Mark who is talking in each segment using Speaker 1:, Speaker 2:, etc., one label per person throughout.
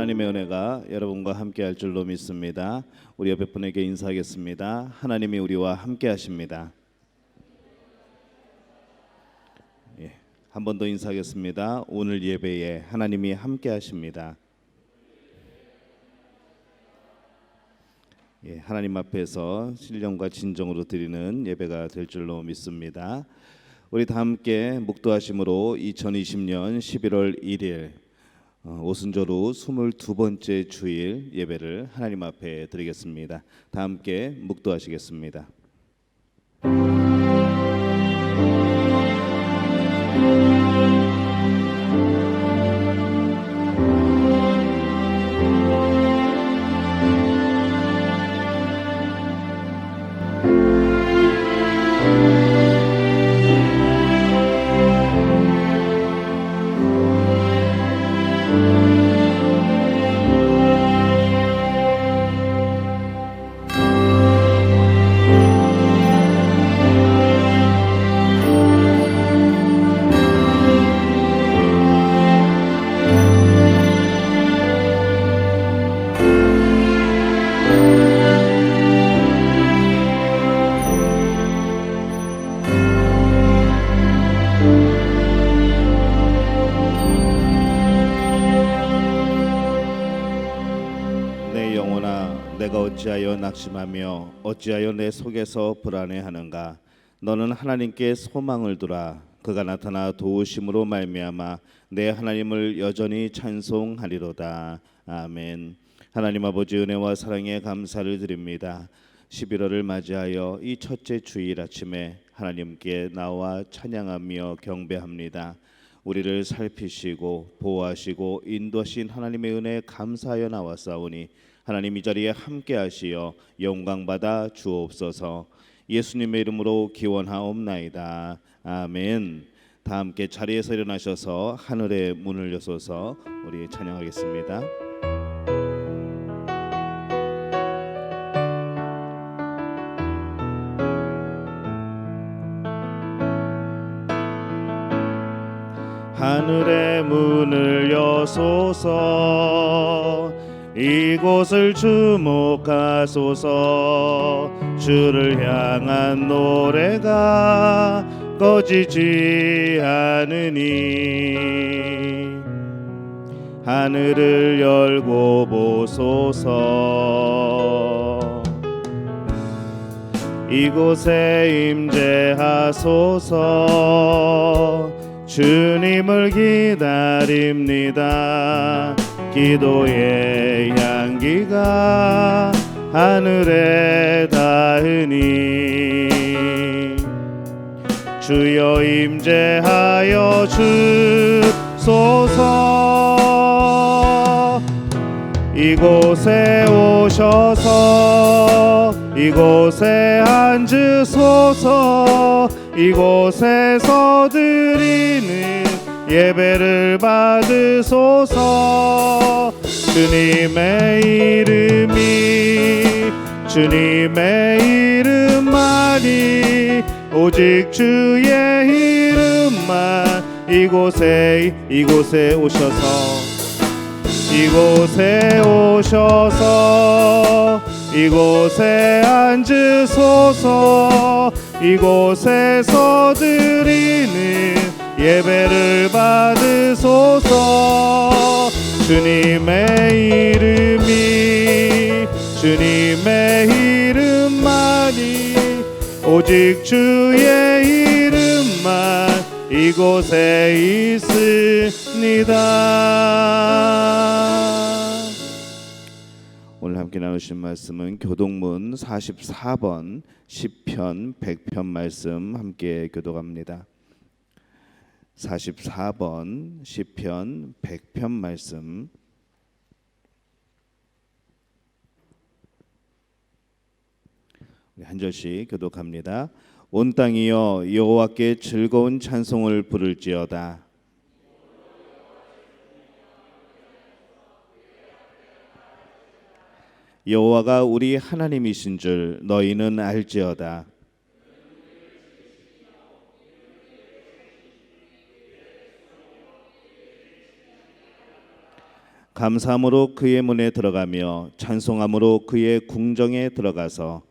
Speaker 1: 하나님의 은혜가 여러분과 함께 할 줄로 믿습니다. 우리 옆에 분에게 인사하겠습니다. 하나님이 우리와 함께 하십니다. 한 번 더 인사하겠습니다. 오늘 예배에 하나님이 함께 하십니다. 하나님 앞에서 신령과 진정으로 드리는 예배가 될 줄로 믿습니다. 우리 다 함께 묵도하심으로 2020년 11월 1일 오순절 후 22번째 주일 예배를 하나님 앞에 드리겠습니다. 다 함께 묵도하시겠습니다. 내가 어찌하여 낙심하며 어찌하여 내 속에서 불안해하는가. 너는 하나님께 소망을 두라. 그가 나타나 도우심으로 말미암아 내 하나님을 여전히 찬송하리로다. 아멘. 하나님 아버지 은혜와 사랑에 감사를 드립니다. 11월을 맞이하여 이 첫째 주일 아침에 하나님께 나와 찬양하며 경배합니다. 우리를 살피시고 보호하시고 인도하신 하나님의 은혜에 감사하여 나왔사오니 하나님 이 자리에 함께 하시어 영광 받아 주옵소서. 예수님의 이름으로 기원하옵나이다. 아멘. 다 함께 자리에서 일어나셔서 하늘의 문을 여소서 우리 찬양하겠습니다. 하늘의 문을 여소서. 이곳을 주목하소서. 주를 향한 노래가 꺼지지 않으니 하늘을 열고 보소서. 이곳에 임재하소서. 주님을 기다립니다. 기도의 향기가 하늘에 닿으니 주여 임재하여 주소서. 이곳에 오셔서 이곳에 앉으소서. 이곳에서 드리는 예배를 받으소서. 주님의 이름만이 오직 주의 이름만 이곳에 오셔서 이곳에 앉으소서. 이곳에서 드리는 예배를 받으소서. 주님의 이름만이 오직 주의 이름만 이곳에 있습니다. 오늘 함께 나누신 말씀은 교동문 44번 시편 100편 말씀 함께 교독합니다. 44번 시편 100편 말씀 한 절씩 교독합니다. 온 땅이여 여호와께 즐거운 찬송을 부를지어다. 여호와가 우리 하나님이신 줄 너희는 알지어다. 감사함으로 그의 문에 들어가며 찬송함으로 그의 궁정에 들어가서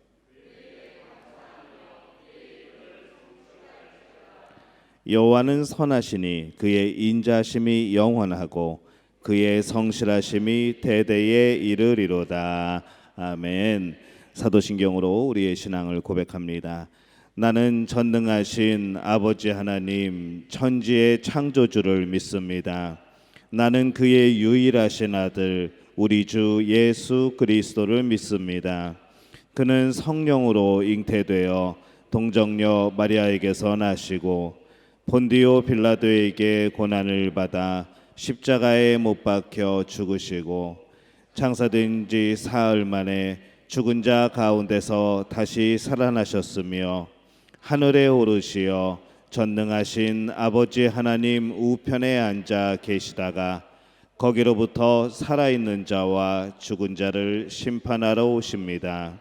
Speaker 1: 여호와는 선하시니 그의 인자하심이 영원하고 그의 성실하심이 대대에 이르리로다. 아멘. 사도신경으로 우리의 신앙을 고백합니다. 나는 전능하신 아버지 하나님 천지의 창조주를 믿습니다. 나는 그의 유일하신 아들 우리 주 예수 그리스도를 믿습니다. 그는 성령으로 잉태되어 동정녀 마리아에게서 나시고 본디오 빌라도에게 고난을 받아 십자가에 못 박혀 죽으시고 장사된 지 사흘 만에 죽은 자 가운데서 다시 살아나셨으며 하늘에 오르시어 전능하신 아버지 하나님 우편에 앉아 계시다가 거기로부터 살아있는 자와 죽은 자를 심판하러 오십니다.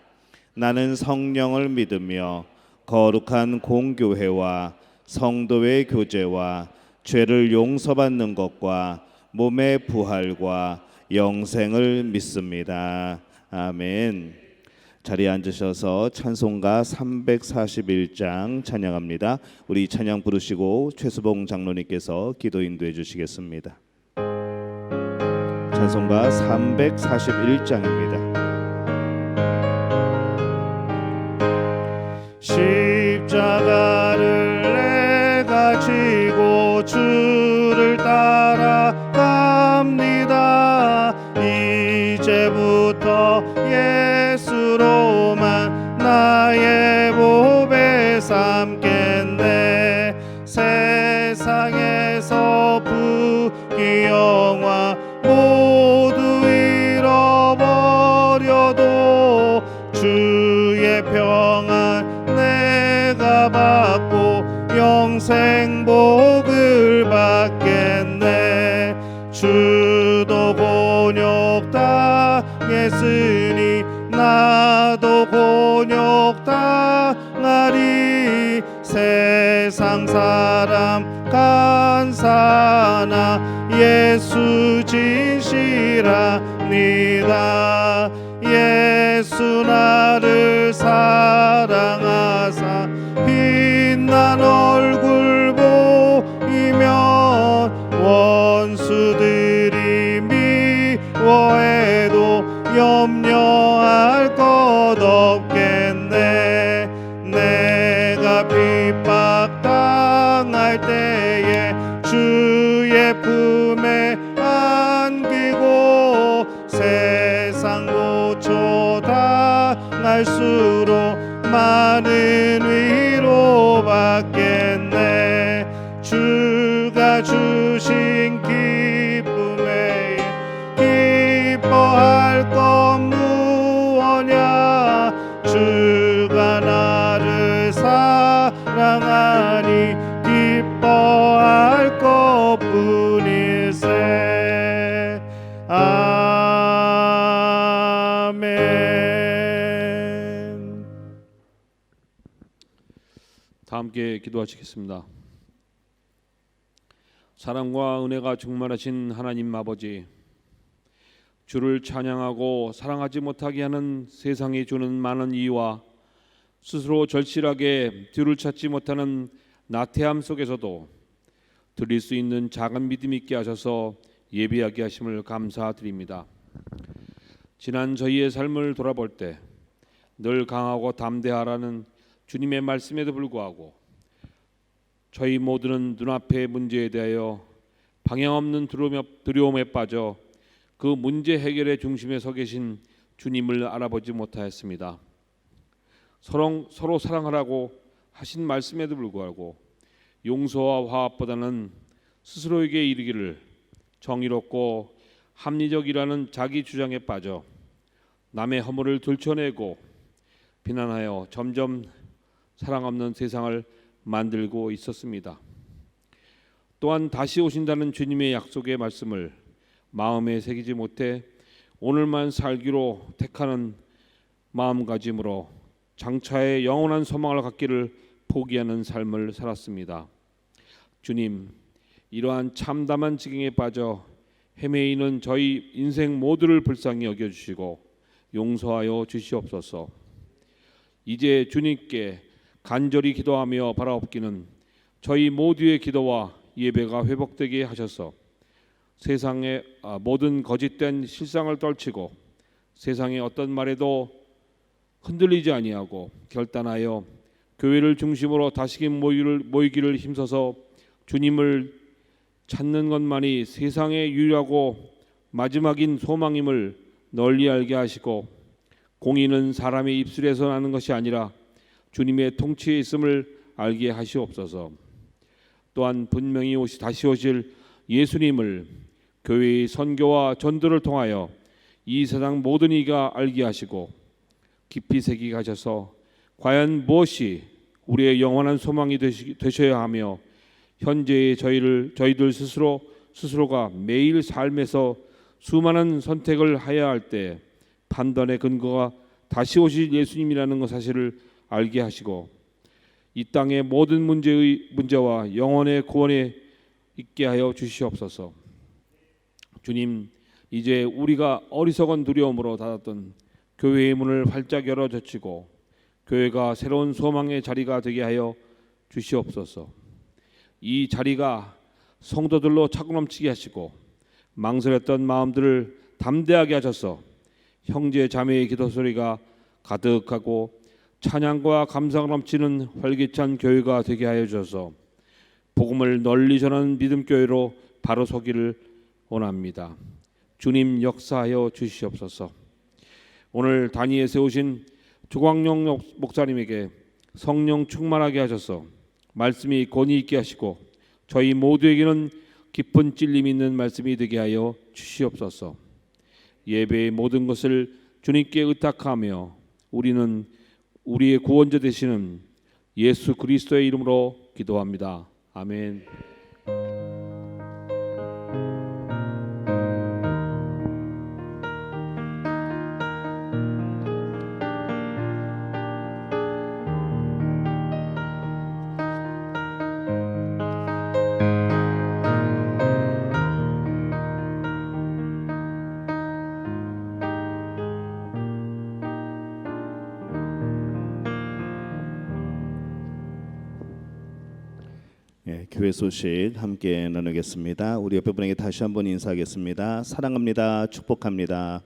Speaker 1: 나는 성령을 믿으며 거룩한 공교회와 성도의 교제와 죄를 용서받는 것과 몸의 부활과 영생을 믿습니다. 아멘. 자리에 앉으셔서 찬송가 341장 찬양합니다. 우리 찬양 부르시고 최수봉 장로님께서 기도 인도해 주시겠습니다. 찬송가 341장입니다. 십자가를 내가 지고 주를 따라갑니다. 이제부터 예수로만 나의 보배 삼겠네. 세상에서 부귀영화 모두 잃어버려도 주의 평안 내가 받고 영생 복을 받겠네. 주도 곤욕 당했으니 나도 곤욕 당하리. 세상 사람 간사나 예수 진실합니다. 예수 나를 사랑하사 빛난 얼굴 보이면 원수들이 미워해도 염려할 것 없겠네. 내가 핍박당할 때에 주의 품에 안기고 세상 고초 당할수록 많은 위로 받겠네. 주가 주신 기쁨에 기뻐할 것 무엇냐. 주가 나를 사랑하니 기뻐할 것뿐일세. 아멘.
Speaker 2: 다 함께 기도하시겠습니다. 사랑과 은혜가 충만하신 하나님 아버지, 주를 찬양하고 사랑하지 못하게 하는 세상이 주는 많은 이유와 스스로 절실하게 주를 찾지 못하는 나태함 속에서도 드릴 수 있는 작은 믿음 있게 하셔서 예배하게 하심을 감사드립니다. 지난 저희의 삶을 돌아볼 때 늘 강하고 담대하라는 주님의 말씀에도 불구하고 저희 모두는 눈앞의 문제에 대하여 방향 없는 두려움에 빠져 그 문제 해결의 중심에 서 계신 주님을 알아보지 못하였습니다. 서로 사랑하라고 하신 말씀에도 불구하고 용서와 화합보다는 스스로에게 이르기를 정의롭고 합리적이라는 자기 주장에 빠져 남의 허물을 들춰내고 비난하여 점점 사랑 없는 세상을 만들고 있었습니다. 또한 다시 오신다는 주님의 약속의 말씀을 마음에 새기지 못해 오늘만 살기로 택하는 마음가짐으로 장차의 영원한 소망을 갖기를 포기하는 삶을 살았습니다. 주님, 이러한 참담한 지경에 빠져 헤매이는 저희 인생 모두를 불쌍히 여겨주시고 용서하여 주시옵소서. 이제 주님께 간절히 기도하며 바라옵기는 저희 모두의 기도와 예배가 회복되게 하셔서 세상의 모든 거짓된 실상을 떨치고 세상의 어떤 말에도 흔들리지 아니하고 결단하여 교회를 중심으로 다시금 모이기를 힘써서 주님을 찾는 것만이 세상의 유일하고 마지막인 소망임을 널리 알게 하시고 공의는 사람의 입술에서 나는 것이 아니라 주님의 통치에 있음을 알게 하시옵소서. 또한 분명히 다시 오실 예수님을 교회의 선교와 전도를 통하여 이 세상 모든 이가 알게 하시고 깊이 새기게 하셔서 과연 무엇이 우리의 영원한 소망이 되셔야 하며 현재의 저희들 스스로가 매일 삶에서 수많은 선택을 해야 할 때 판단의 근거가 다시 오실 예수님이라는 것 사실을 알게 하시고 이 땅의 모든 문제와 영혼의 구원에 있게 하여 주시옵소서. 주님, 이제 우리가 어리석은 두려움으로 닫았던 교회의 문을 활짝 열어 젖히고 교회가 새로운 소망의 자리가 되게 하여 주시옵소서. 이 자리가 성도들로 차고 넘치게 하시고 망설였던 마음들을 담대하게 하셔서 형제 자매의 기도 소리가 가득하고 찬양과 감사가 넘치는 활기찬 교회가 되게 하여 주셔서 복음을 널리 전하는 믿음 교회로 바로 서기를 원합니다. 주님 역사하여 주시옵소서. 오늘 단위에 세우신 조광용 목사님에게 성령 충만하게 하셔서 말씀이 권위 있게 하시고 저희 모두에게는 깊은 찔림이 있는 말씀이 되게 하여 주시옵소서. 예배의 모든 것을 주님께 의탁하며 우리는 우리의 구원자 되시는 예수 그리스도의 이름으로 기도합니다. 아멘.
Speaker 1: 교회 소식 함께 나누겠습니다. 우리 옆에 분에게 다시 한번 인사하겠습니다. 사랑합니다. 축복합니다.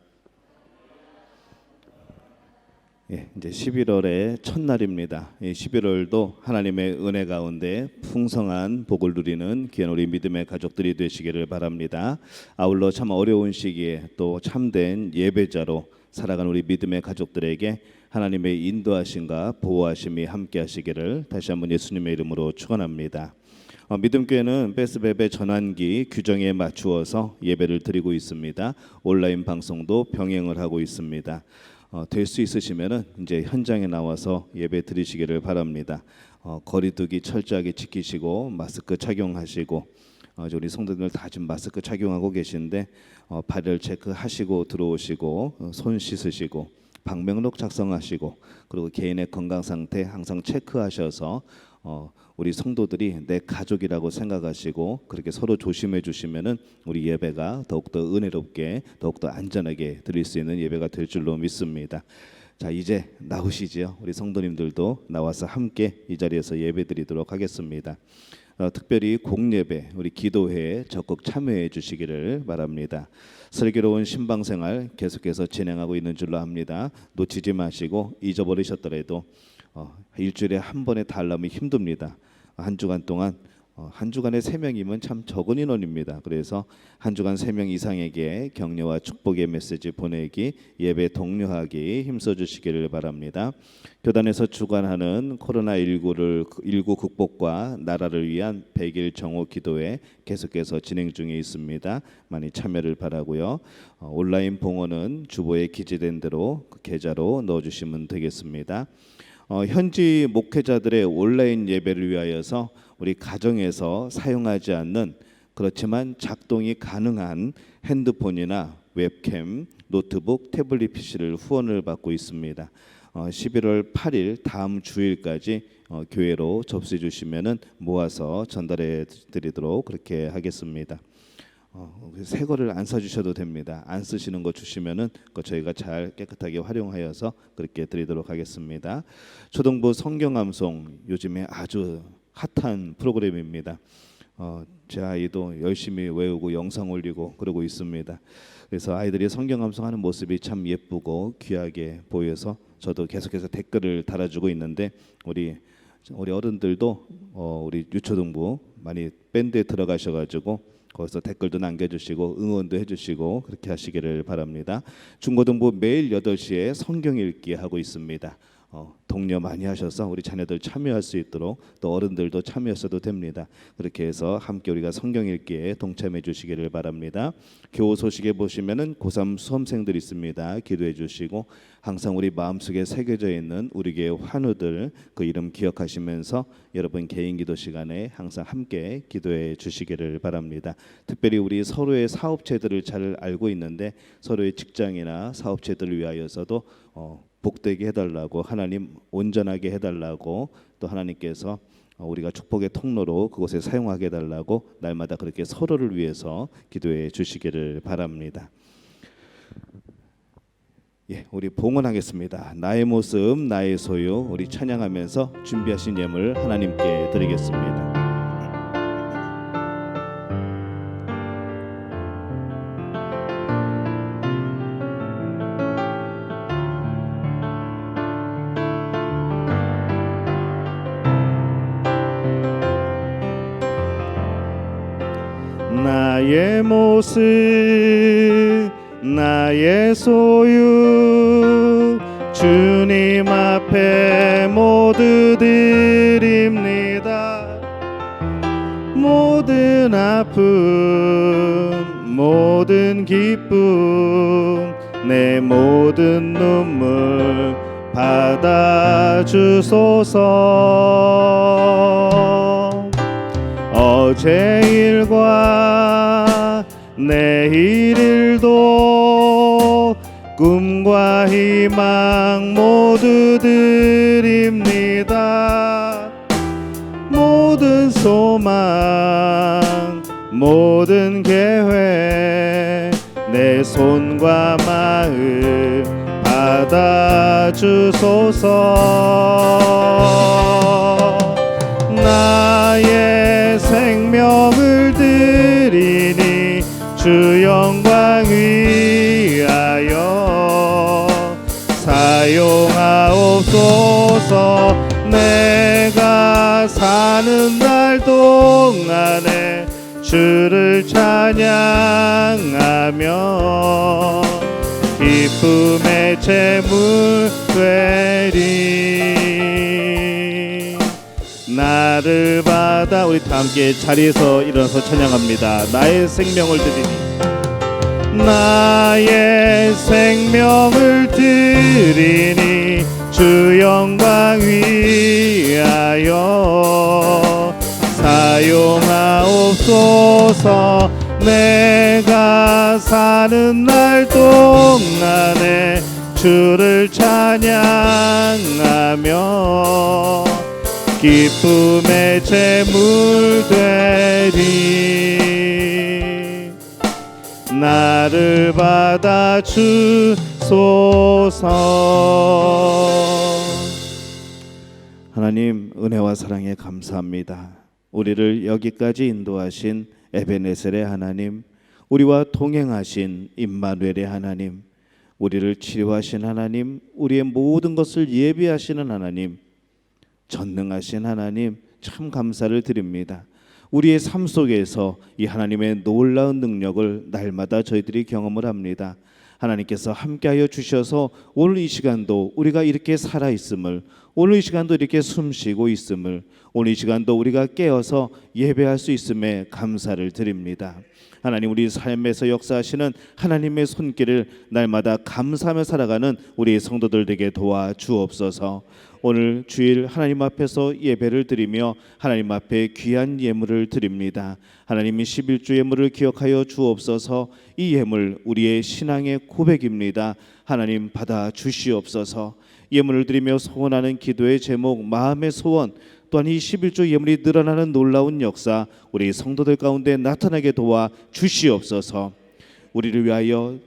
Speaker 1: 이제 11월의 첫날입니다. 11월도 하나님의 은혜 가운데 풍성한 복을 누리는 귀한 우리 믿음의 가족들이 되시기를 바랍니다. 아울러 참 어려운 시기에 또 참된 예배자로 살아가는 우리 믿음의 가족들에게 하나님의 인도하심과 보호하심이 함께 하시기를 다시 한번 예수님의 이름으로 축원합니다. 믿음교회는 베스베베 전환기 규정에 맞추어서 예배를 드리고 있습니다. 온라인 방송도 병행을 하고 있습니다. 될 수 있으시면은 이제 현장에 나와서 예배 드리시기를 바랍니다. 거리두기 철저하게 지키시고 마스크 착용하시고 우리 성도들 다 지금 마스크 착용하고 계신데 발열 체크하시고 들어오시고 손 씻으시고 방명록 작성하시고 그리고 개인의 건강 상태 항상 체크하셔서 우리 성도들이 내 가족이라고 생각하시고 그렇게 서로 조심해 주시면은 우리 예배가 더욱더 은혜롭게 더욱더 안전하게 드릴 수 있는 예배가 될 줄로 믿습니다. 자, 이제 나오시지요. 우리 성도님들도 나와서 함께 이 자리에서 예배드리도록 하겠습니다. 특별히 공예배 우리 기도회에 적극 참여해 주시기를 바랍니다. 슬기로운 신방생활 계속해서 진행하고 있는 줄로 압니다. 놓치지 마시고 잊어버리셨더라도 일주일에 한 번에 다 하려면 힘듭니다. 한 주간 동안 한 주간에 3명이면 참 적은 인원입니다. 그래서 한 주간 3명 이상에게 격려와 축복의 메시지 보내기, 예배 독려하기 힘써 주시기를 바랍니다. 교단에서 주관하는 코로나19 극복과 나라를 위한 100일 정오 기도회 계속해서 진행 중에 있습니다. 많이 참여를 바라고요. 온라인 봉헌은 주보에 기재된 대로 그 계좌로 넣어주시면 되겠습니다. 현지 목회자들의 온라인 예배를 위하여서 우리 가정에서 사용하지 않는 그렇지만 작동이 가능한 핸드폰이나 웹캠, 노트북, 태블릿 PC를 후원을 받고 있습니다. 11월 8일 다음 주일까지 교회로 접수해 주시면은 모아서 전달해 드리도록 그렇게 하겠습니다. 새 거를 안 사주셔도 됩니다. 안 쓰시는 거 주시면은 저희가 잘 깨끗하게 활용하여서 그렇게 드리도록 하겠습니다. 초등부 성경 암송 요즘에 아주 핫한 프로그램입니다. 제 아이도 열심히 외우고 영상 올리고 그러고 있습니다. 그래서 아이들이 성경 암송하는 모습이 참 예쁘고 귀하게 보여서 저도 계속해서 댓글을 달아주고 있는데 우리 어른들도 우리 유초등부 많이 밴드에 들어가셔가지고 거기서 댓글도 남겨주시고 응원도 해주시고 그렇게 하시기를 바랍니다. 중고등부 매일 8시에 성경 읽기 하고 있습니다. 독려 많이 하셔서 우리 자녀들 참여할 수 있도록 또 어른들도 참여하셔도 됩니다. 그렇게 해서 함께 우리가 성경 읽기에 동참해 주시기를 바랍니다. 교우 소식에 보시면은 고3 수험생들 있습니다. 기도해 주시고 항상 우리 마음속에 새겨져 있는 우리 교회 환우들 그 이름 기억하시면서 여러분 개인 기도 시간에 항상 함께 기도해 주시기를 바랍니다. 특별히 우리 서로의 사업체들을 잘 알고 있는데 서로의 직장이나 사업체들을 위하여서도 복되게 해달라고 하나님 온전하게 해달라고 또 하나님께서 우리가 축복의 통로로 그곳에 사용하게 해달라고 날마다 그렇게 서로를 위해서 기도해 주시기를 바랍니다. 우리 봉헌하겠습니다. 나의 모습 나의 소유 우리 찬양하면서 준비하신 예물 하나님께 드리겠습니다. 나의 모습 나의 소유 주님 앞에 모두 드립니다. 모든 아픔 모든 기쁨 내 모든 눈물 받아주소서. 어제 일과 내일 일도 꿈과 희망 모두 드립니다. 모든 소망 모든 계획 내 손과 마음 받아주소서. 나의 생명을 드리니 주 영광 위하여 사용하옵소서. 내가 사는 날 동안에 주를 찬양하며 기쁨의 제물 되리. 나를 받아 우리 다 함께 자리에서 일어나서 찬양합니다. 나의 생명을 드리니 나의 생명을 드리니 주 영광 위하여 사용하옵소서. 내가 사는 날 동안에 주를 찬양하며 기쁨의 제물 되리. 나를 받아 주소서. 하나님 은혜와 사랑에 감사합니다. 우리를 여기까지 인도하신 에베네셀의 하나님, 우리와 동행하신 임마누엘의 하나님, 우리를 치료하신 하나님, 우리의 모든 것을 예비하시는 하나님, 전능하신 하나님 참 감사를 드립니다. 우리의 삶 속에서 이 하나님의 놀라운 능력을 날마다 저희들이 경험을 합니다. 하나님께서 함께하여 주셔서 오늘 이 시간도 우리가 이렇게 살아있음을, 오늘 이 시간도 이렇게 숨쉬고 있음을, 오늘 이 시간도 우리가 깨어서 예배할 수 있음에 감사를 드립니다. 하나님, 우리 삶에서 역사하시는 하나님의 손길을 날마다 감사하며 살아가는 우리 성도들 되게 도와주옵소서. 오늘 주일 하나님 앞에서 예배를 드리며 하나님 앞에 귀한 예물을 드립니다. 하나님이 11주 예물을 기억하여 주옵소서. 이 예물 우리의 신앙의 고백입니다. 하나님 받아 주시옵소서. 예물을 드리며 소원하는 기도의 제목, 마음의 소원 또한 이 11조 예물이 늘어나는 놀라운 역사 우리 성도들 가운데 나타나게 도와 주시옵소서. 우리를 위하여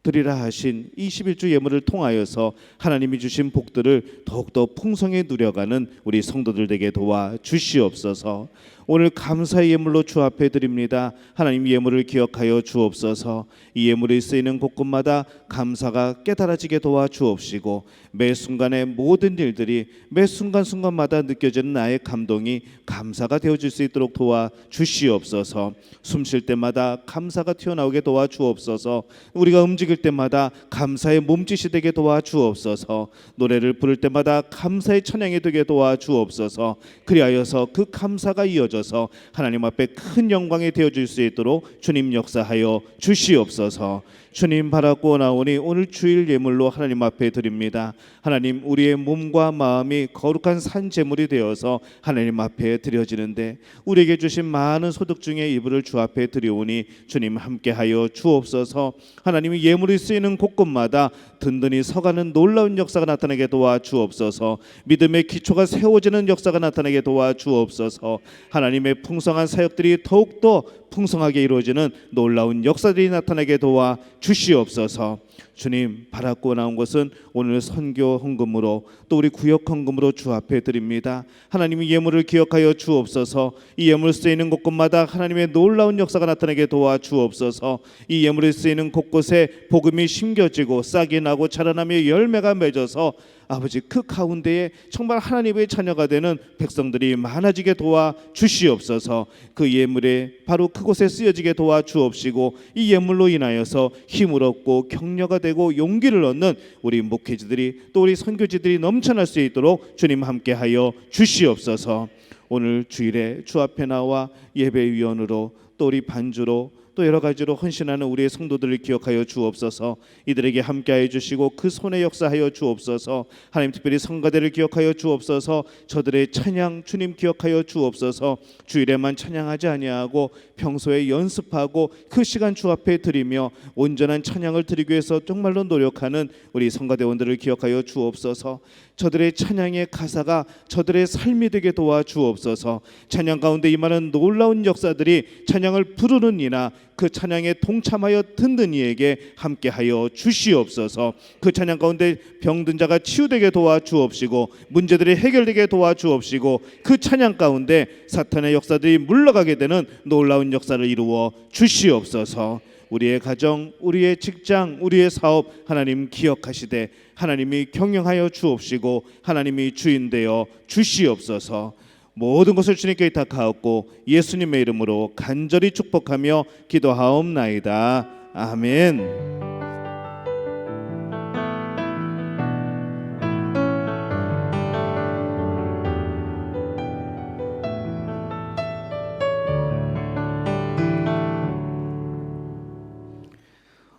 Speaker 1: 드리라 하신 21주 예물을 통하여서 하나님이 주신 복들을 더욱더 풍성히 누려가는 우리 성도들 되게 도와 주시옵소서. 오늘 감사의 예물로 주 앞에 드립니다. 하나님 예물을 기억하여 주옵소서. 이 예물이 쓰이는 곳곳마다 감사가 깨달아지게 도와 주옵시고 매 순간의 모든 일들이 매 순간순간마다 느껴지는 나의 감동이 감사가 되어질 수 있도록 도와 주시옵소서. 숨 쉴 때마다 감사가 튀어나오게 도와 주옵소서. 우리가 움직일 때마다 감사의 몸짓이 되게 도와 주옵소서. 노래를 부를 때마다 감사의 찬양이 되게 도와 주옵소서. 그리하여서 그 감사가 이어져서 하나님 앞에 큰 영광이 되어질 수 있도록 주님 역사하여 주시옵소서. 주님 바라고 나오니 오늘 주일 예물로 하나님 앞에 드립니다. 하나님 우리의 몸과 마음이 거룩한 산 제물이 되어서 하나님 앞에 드려지는데 우리에게 주신 많은 소득 중에 일부를 주 앞에 드려오니 주님 함께하여 주옵소서. 하나님이 예물이 쓰이는 곳곳마다 든든히 서가는 놀라운 역사가 나타나게 도와 주옵소서. 믿음의 기초가 세워지는 역사가 나타나게 도와 주옵소서. 하나님의 풍성한 사역들이 더욱더 풍성하게 이루어지는 놀라운 역사들이 나타나게 도와 주시옵소서. 주님 바라고 나온 것은 오늘 선교 헌금으로 또 우리 구역 헌금으로 주 앞에 드립니다. 하나님이 예물을 기억하여 주옵소서. 이 예물 쓰이는 곳곳마다 하나님의 놀라운 역사가 나타나게 도와 주옵소서. 이 예물이 쓰이는 곳곳에 복음이 심겨지고 싹이 나고 자라나며 열매가 맺어서 아버지 그 가운데에 정말 하나님의 자녀가 되는 백성들이 많아지게 도와 주시옵소서. 그 예물에 바로 그곳에 쓰여지게 도와 주옵시고 이 예물로 인하여서 힘을 얻고 격려가 되고 용기를 얻는 우리 목회지들이 또 우리 선교지들이 넘쳐날 수 있도록 주님 함께하여 주시옵소서. 오늘 주일에 주 앞에 나와 예배위원으로 또 우리 반주로 또 여러 가지로 헌신하는 우리의 성도들을 기억하여 주옵소서. 이들에게 함께하여 주시고 그 손에 역사하여 주옵소서. 하나님 특별히 성가대를 기억하여 주옵소서. 저들의 찬양 주님 기억하여 주옵소서. 주일에만 찬양하지 아니하고 평소에 연습하고 그 시간 주 앞에 드리며 온전한 찬양을 드리기 위해서 정말로 노력하는 우리 성가대원들을 기억하여 주옵소서. 저들의 찬양의 가사가 저들의 삶이 되게 도와 주옵소서. 찬양 가운데 임하는 놀라운 역사들이 찬양을 부르는 이나 그 찬양에 동참하여 듣는 이에게 함께하여 주시옵소서. 그 찬양 가운데 병든 자가 치유되게 도와 주옵시고 문제들이 해결되게 도와 주옵시고 그 찬양 가운데 사탄의 역사들이 물러가게 되는 놀라운 역사를 이루어 주시옵소서. 우리의 가정, 우리의 직장, 우리의 사업 하나님 기억하시되 하나님이 경영하여 주옵시고 하나님이 주인 되어 주시옵소서. 모든 것을 주님께 의탁하옵고 예수님의 이름으로 간절히 축복하며 기도하옵나이다. 아멘.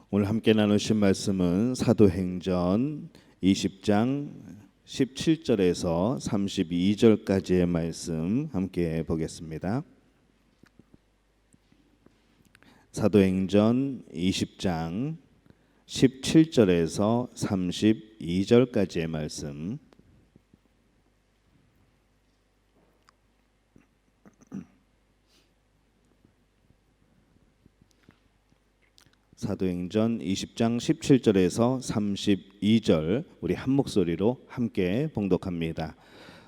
Speaker 1: 오늘 함께 나누신 말씀은 사도행전 20장 17절에서 32절까지의 말씀 함께 보겠습니다. 사도행전 20장 17절에서 32절까지의 말씀. 사도행전 20장 17절에서 32절 우리 한 목소리로 함께 봉독합니다.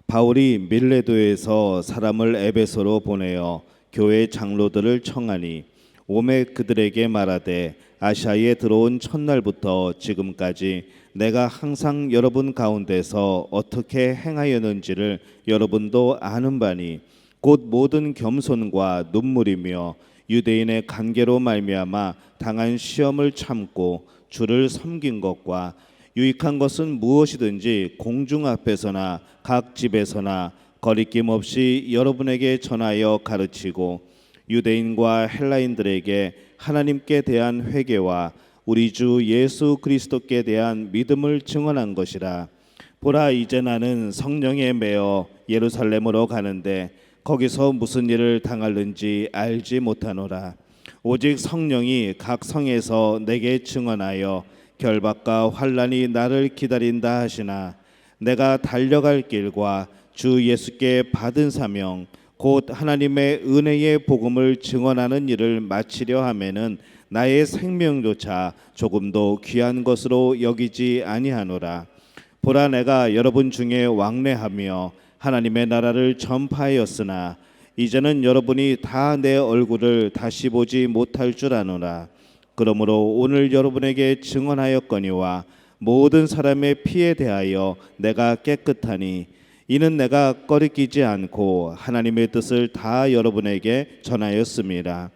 Speaker 1: 바울이 밀레도에서 사람을 에베소로 보내어 교회 장로들을 청하니 오매 그들에게 말하되 아시아에 들어온 첫날부터 지금까지 내가 항상 여러분 가운데서 어떻게 행하였는지를 여러분도 아는 바니 곧 모든 겸손과 눈물이며 유대인의 관계로 말미암아 당한 시험을 참고 주를 섬긴 것과 유익한 것은 무엇이든지 공중 앞에서나 각 집에서나 거리낌 없이 여러분에게 전하여 가르치고 유대인과 헬라인들에게 하나님께 대한 회개와 우리 주 예수 그리스도께 대한 믿음을 증언한 것이라. 보라, 이제 나는 성령에 매어 예루살렘으로 가는데 거기서 무슨 일을 당할는지 알지 못하노라. 오직 성령이 각 성에서 내게 증언하여 결박과 환난이 나를 기다린다 하시나 내가 달려갈 길과 주 예수께 받은 사명 곧 하나님의 은혜의 복음을 증언하는 일을 마치려 하면은 나의 생명조차 조금도 귀한 것으로 여기지 아니하노라. 보라, 내가 여러분 중에 왕래하며 하나님의 나라를 전파하였으나 이제는 여러분이 다 내 얼굴을 다시 보지 못할 줄 아노라. 그러므로 오늘 여러분에게 증언하였거니와 모든 사람의 피에 대하여 내가 깨끗하니 이는 내가 꺼리끼지 않고 하나님의 뜻을 다 여러분에게 전하였습니다.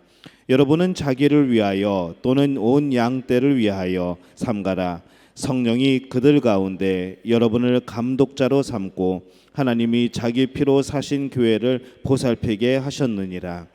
Speaker 1: 여러분은 자기를 위하여 또는 온 양떼를 위하여 삼가라. 성령이 그들 가운데 여러분을 감독자로 삼고 하나님이 자기 피로 사신 교회를 보살피게 하셨느니라.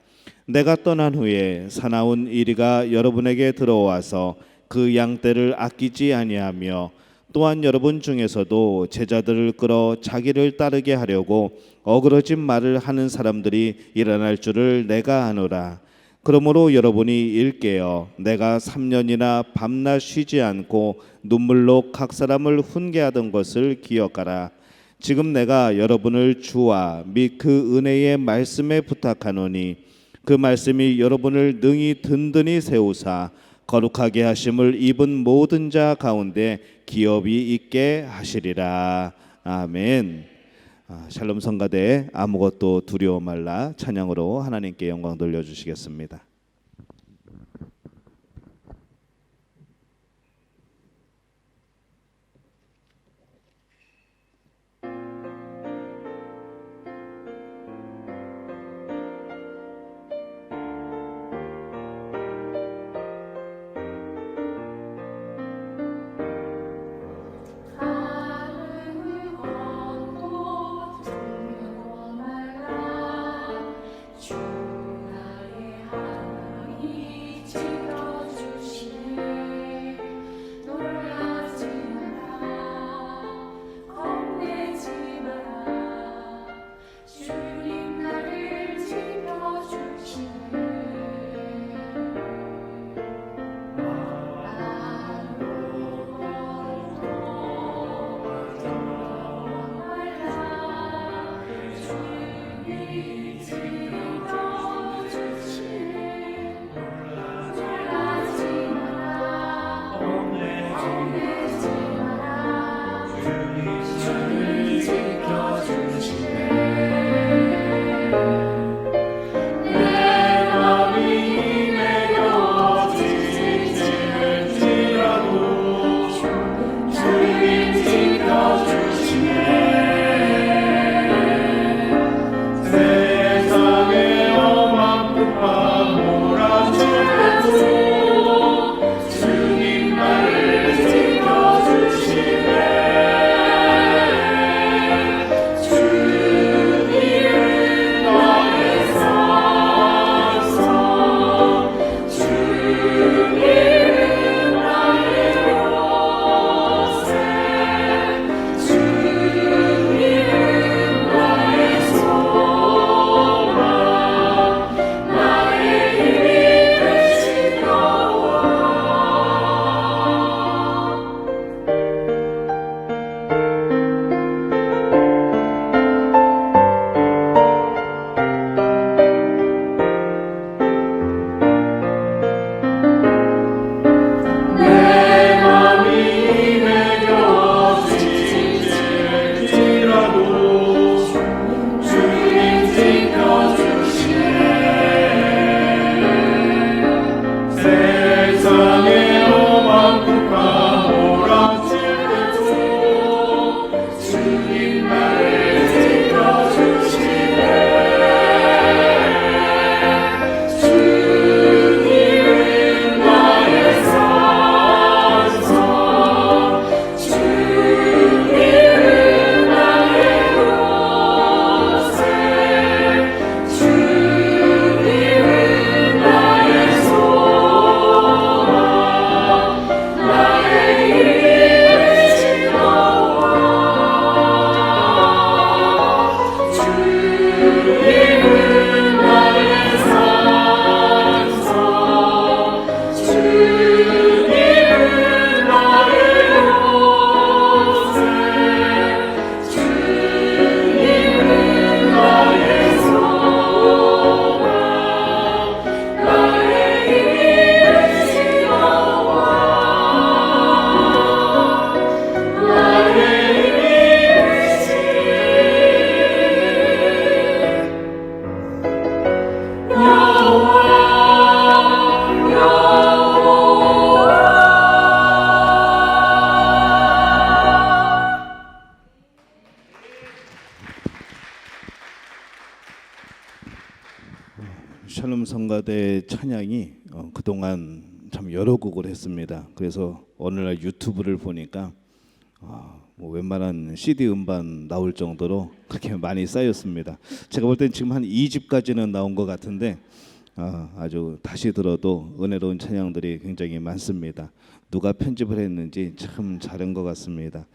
Speaker 1: 내가 떠난 후에 사나운 이리가 여러분에게 들어와서 그 양떼를 아끼지 아니하며 또한 여러분 중에서도 제자들을 끌어 자기를 따르게 하려고 어그러진 말을 하는 사람들이 일어날 줄을 내가 아노라. 그러므로 여러분이 일깨어 내가 3년이나 밤낮 쉬지 않고 눈물로 각 사람을 훈계하던 것을 기억하라. 지금 내가 여러분을 주와 및 그 은혜의 말씀에 부탁하노니 그 말씀이 여러분을 능히 든든히 세우사 거룩하게 하심을 입은 모든 자 가운데 기업이 있게 하시리라. 아멘. 샬롬 성가대 아무것도 두려워 말라 찬양으로 하나님께 영광 돌려주시겠습니다.
Speaker 3: 주 나의 하나님
Speaker 1: 성가대 찬양이 그동안 참 여러 곡을 했습니다. 그래서 어느 날 유튜브를 보니까 뭐 웬만한 CD 음반 나올 정도로 그렇게 많이 쌓였습니다. 제가 볼 땐 지금 한 2집까지는 나온 것 같은데 아주 다시 들어도 은혜로운 찬양들이 굉장히 많습니다. 누가 편집을 했는지 참 잘한 것 같습니다.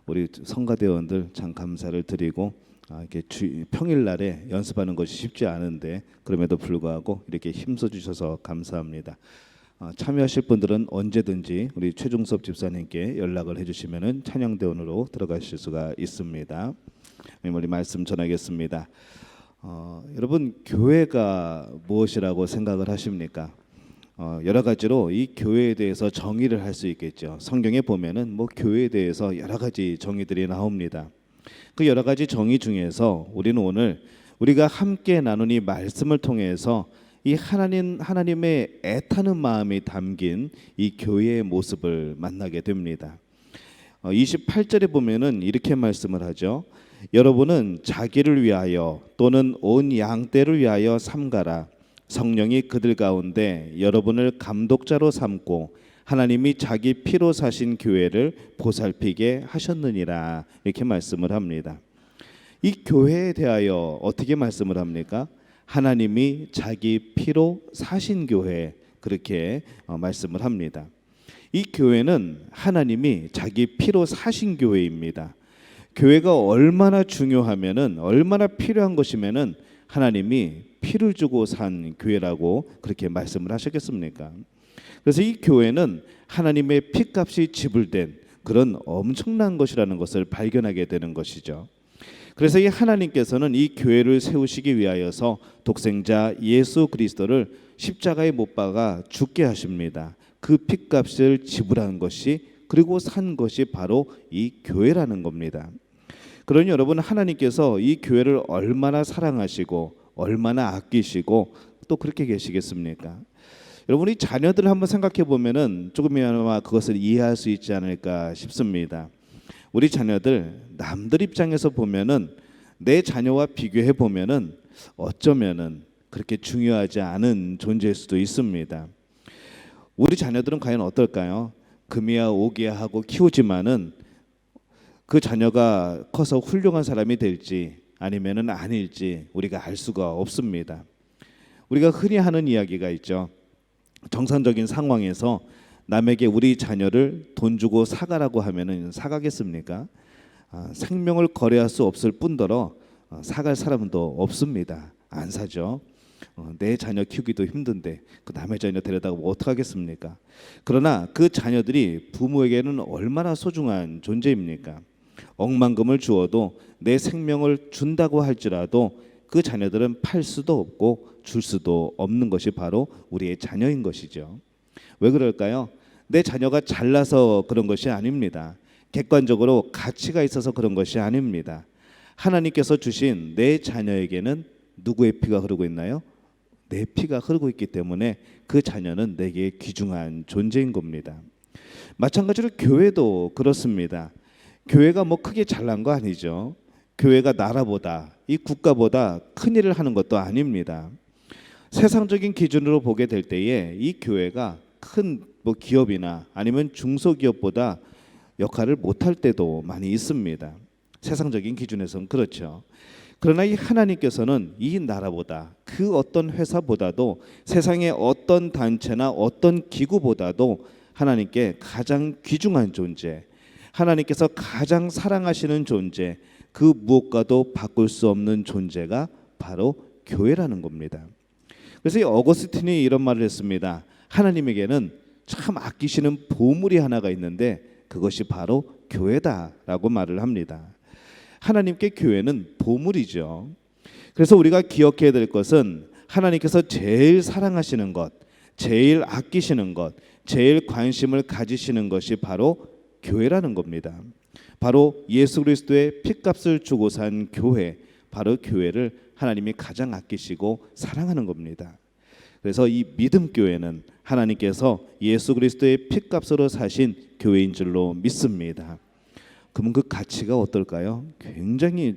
Speaker 1: 우리 성가대원들 참 감사를 드리고 이렇게 평일날에 연습하는 것이 쉽지 않은데 그럼에도 불구하고 이렇게 힘써 주셔서 감사합니다. 참여하실 분들은 언제든지 우리 최중섭 집사님께 연락을 해주시면은 찬양대원으로 들어가실 수가 있습니다. 우리 말씀 전하겠습니다. 여러분 교회가 무엇이라고 생각을 하십니까? 여러 가지로 이 교회에 대해서 정의를 할 수 있겠죠. 성경에 보면은 뭐 교회에 대해서 여러 가지 정의들이 나옵니다. 그 여러 가지 정의 중에서 우리는 오늘 우리가 함께 나눈 이 말씀을 통해서 이 하나님의 애타는 마음이 담긴 이 교회의 모습을 만나게 됩니다. 28절에 보면은 이렇게 말씀을 하죠. 여러분은 자기를 위하여 또는 온 양떼를 위하여 삼가라. 성령이 그들 가운데 여러분을 감독자로 삼고 하나님이 자기 피로 사신 교회를 보살피게 하셨느니라. 이렇게 말씀을 합니다. 이 교회에 대하여 어떻게 말씀을 합니까? 하나님이 자기 피로 사신 교회, 그렇게 말씀을 합니다. 이 교회는 하나님이 자기 피로 사신 교회입니다. 교회가 얼마나 중요하면은, 얼마나 필요한 것이면은 하나님이 피를 주고 산 교회라고 그렇게 말씀을 하셨겠습니까? 그래서 이 교회는 하나님의 피값이 지불된 그런 엄청난 것이라는 것을 발견하게 되는 것이죠. 그래서 이 하나님께서는 이 교회를 세우시기 위하여서 독생자 예수 그리스도를 십자가에 못 박아 죽게 하십니다. 그 피값을 지불한 것이, 그리고 산 것이 바로 이 교회라는 겁니다. 그러니 여러분, 하나님께서 이 교회를 얼마나 사랑하시고 얼마나 아끼시고 또 그렇게 계시겠습니까? 여러분이 자녀들을 한번 생각해 보면은 조금이나마 그것을 이해할 수 있지 않을까 싶습니다. 우리 자녀들 남들 입장에서 보면은, 내 자녀와 비교해 보면은 어쩌면은 그렇게 중요하지 않은 존재일 수도 있습니다. 우리 자녀들은 과연 어떨까요? 금이야 오기야 하고 키우지만은 그 자녀가 커서 훌륭한 사람이 될지 아니면은 아닐지 우리가 알 수가 없습니다. 우리가 흔히 하는 이야기가 있죠. 정상적인 상황에서 남에게 우리 자녀를 돈 주고 사가라고 하면은 사가겠습니까? 생명을 거래할 수 없을 뿐더러 사갈 사람도 없습니다. 안 사죠. 내 자녀 키우기도 힘든데 그 남의 자녀 데려다가 뭐 어떡하겠습니까? 그러나 그 자녀들이 부모에게는 얼마나 소중한 존재입니까? 억만금을 주어도 내 생명을 준다고 할지라도 그 자녀들은 팔 수도 없고 줄 수도 없는 것이 바로 우리의 자녀인 것이죠. 왜 그럴까요? 내 자녀가 잘나서 그런 것이 아닙니다. 객관적으로 가치가 있어서 그런 것이 아닙니다. 하나님께서 주신 내 자녀에게는 누구의 피가 흐르고 있나요? 내 피가 흐르고 있기 때문에 그 자녀는 내게 귀중한 존재인 겁니다. 마찬가지로 교회도 그렇습니다. 교회가 뭐 크게 잘난 거 아니죠. 교회가 나라보다, 이 국가보다 큰 일을 하는 것도 아닙니다. 세상적인 기준으로 보게 될 때에 이 교회가 큰 뭐 기업이나 아니면 중소기업보다 역할을 못할 때도 많이 있습니다. 세상적인 기준에서는 그렇죠. 그러나 이 하나님께서는 이 나라보다, 그 어떤 회사보다도, 세상의 어떤 단체나 어떤 기구보다도 하나님께 가장 귀중한 존재, 하나님께서 가장 사랑하시는 존재, 그 무엇과도 바꿀 수 없는 존재가 바로 교회라는 겁니다. 그래서 이 어거스틴이 이런 말을 했습니다. 하나님에게는 참 아끼시는 보물이 하나가 있는데 그것이 바로 교회다라고 말을 합니다. 하나님께 교회는 보물이죠. 그래서 우리가 기억해야 될 것은 하나님께서 제일 사랑하시는 것, 제일 아끼시는 것, 제일 관심을 가지시는 것이 바로 교회라는 겁니다. 바로 예수 그리스도의 피값을 주고 산 교회, 바로 교회를 하나님이 가장 아끼시고 사랑하는 겁니다. 그래서 이 믿음 교회는 하나님께서 예수 그리스도의 피값으로 사신 교회인 줄로 믿습니다. 그러면 그 가치가 어떨까요? 굉장히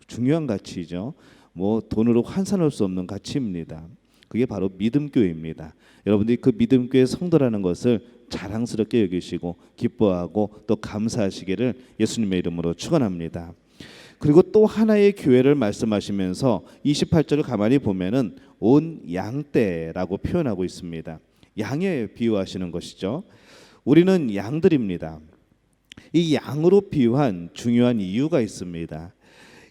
Speaker 1: 중요한 가치죠. 뭐 돈으로 환산할 수 없는 가치입니다. 그게 바로 믿음교회입니다. 여러분들이 그 믿음교회 성도라는 것을 자랑스럽게 여기시고 기뻐하고 또 감사하시기를 예수님의 이름으로 축원합니다. 그리고 또 하나의 교회를 말씀하시면서 28절을 가만히 보면은 온 양떼라고 표현하고 있습니다. 양에 비유하시는 것이죠. 우리는 양들입니다. 이 양으로 비유한 중요한 이유가 있습니다.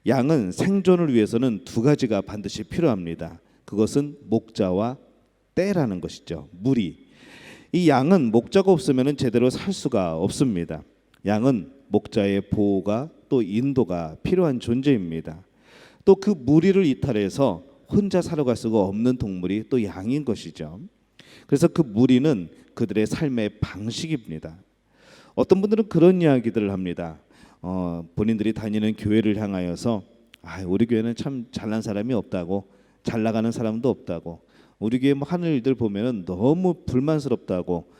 Speaker 1: 양은 생존을 위해서는 두 가지가 반드시 필요합니다. 그것은 목자와 떼라는 것이죠. 무리. 이 양은 목자가 없으면 제대로 살 수가 없습니다. 양은 목자의 보호가 또 인도가 필요한 존재입니다. 또 그 무리를 이탈해서 혼자 살아갈 수가 없는 동물이 또 양인 것이죠. 그래서 그 무리는 그들의 삶의 방식입니다. 어떤 분들은 그런 이야기들을 합니다. 본인들이 다니는 교회를 향하여서 우리 교회는 참 잘난 사람이 없다고, 잘 나가는 사람도 없다고, 우리 교회 뭐 하는 일들 보면은 너무 불만스럽다고,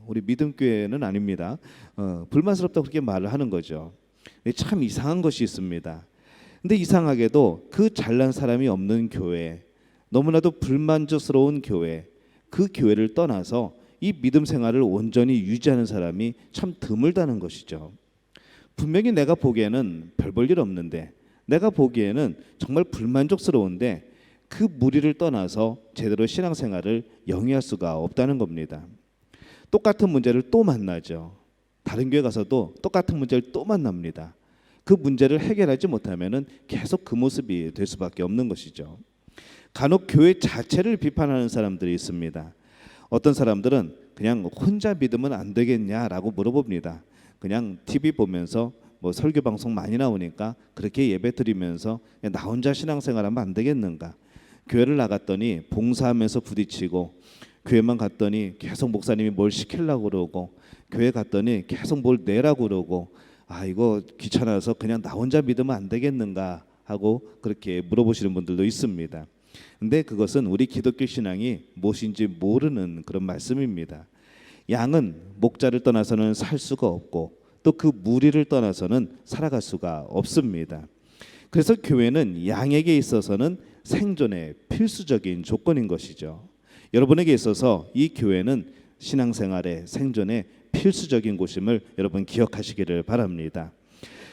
Speaker 1: 우리 믿음교회는 아닙니다. 불만스럽다고 그렇게 말을 하는 거죠. 참 이상한 것이 있습니다. 근데 이상하게도 그 잘난 사람이 없는 교회, 너무나도 불만족스러운 교회, 그 교회를 떠나서 이 믿음 생활을 온전히 유지하는 사람이 참 드물다는 것이죠. 분명히 내가 보기에는 별 볼 일 없는데, 내가 보기에는 정말 불만족스러운데 그 무리를 떠나서 제대로 신앙생활을 영위할 수가 없다는 겁니다. 똑같은 문제를 또 만나죠. 다른 교회 가서도 똑같은 문제를 또 만납니다. 그 문제를 해결하지 못하면은 계속 그 모습이 될 수밖에 없는 것이죠. 간혹 교회 자체를 비판하는 사람들이 있습니다. 어떤 사람들은 그냥 혼자 믿으면 안 되겠냐라고 물어봅니다. 그냥 TV 보면서 뭐 설교 방송 많이 나오니까 그렇게 예배 드리면서 나 혼자 신앙생활하면 안 되겠는가? 교회를 나갔더니 봉사하면서 부딪히고, 교회만 갔더니 계속 목사님이 뭘 시키려고 그러고, 교회 갔더니 계속 뭘 내라고 그러고, 이거 귀찮아서 그냥 나 혼자 믿으면 안 되겠는가 하고 그렇게 물어보시는 분들도 있습니다. 근데 그것은 우리 기독교 신앙이 무엇인지 모르는 그런 말씀입니다. 양은 목자를 떠나서는 살 수가 없고 또 그 무리를 떠나서는 살아갈 수가 없습니다. 그래서 교회는 양에게 있어서는 생존의 필수적인 조건인 것이죠. 여러분에게 있어서 이 교회는 신앙생활의 생존의 필수적인 곳임을 여러분 기억하시기를 바랍니다.